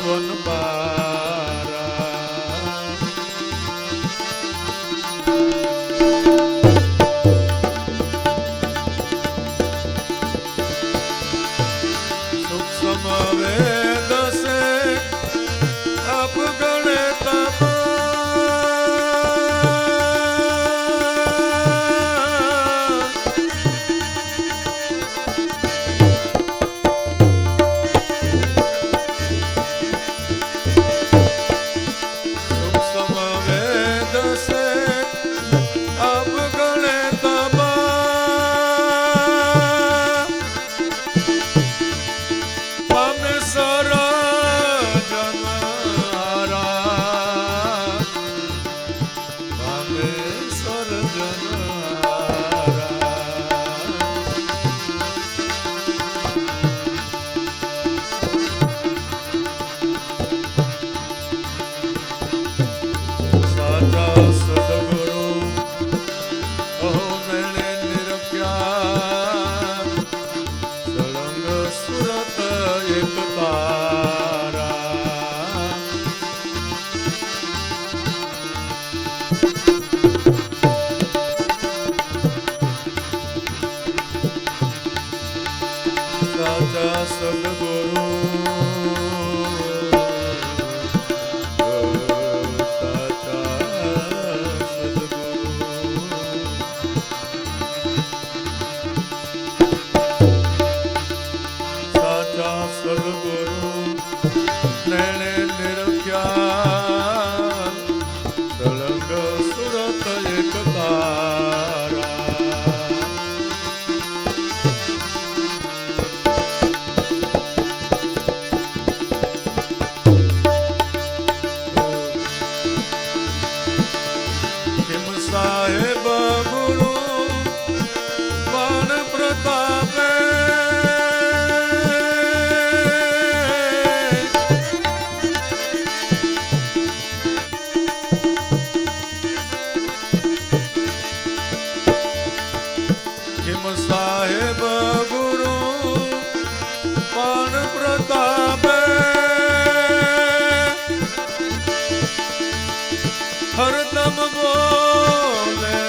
વન બારા સૂક્ષ્મ વેદ સે આપ ગણે સદગુરુ સાચા સદગુરુ નૈણે નિરખ્યા સળંગ સુરત એક તારા સાહેબ ગુરુ વાન પ્રતાપે કિમ સાહેબ ગુરુ વાન પ્રતાપે હરદમ બોલે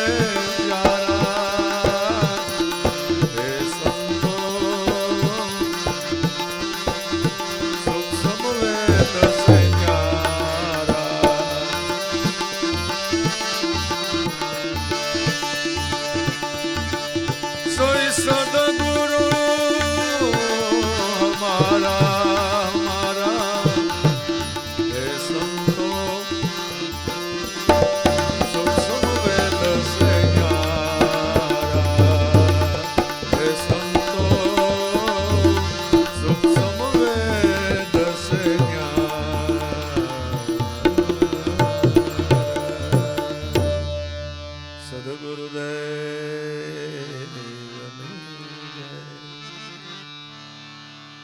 સદગુરુ હમારા હમારા હે સંતો સૂક્ષ્મ વેદ સે ન્યારા હે સંતો સૂક્ષ્મ વેદ સે ન્યારા સદગુરુદેવ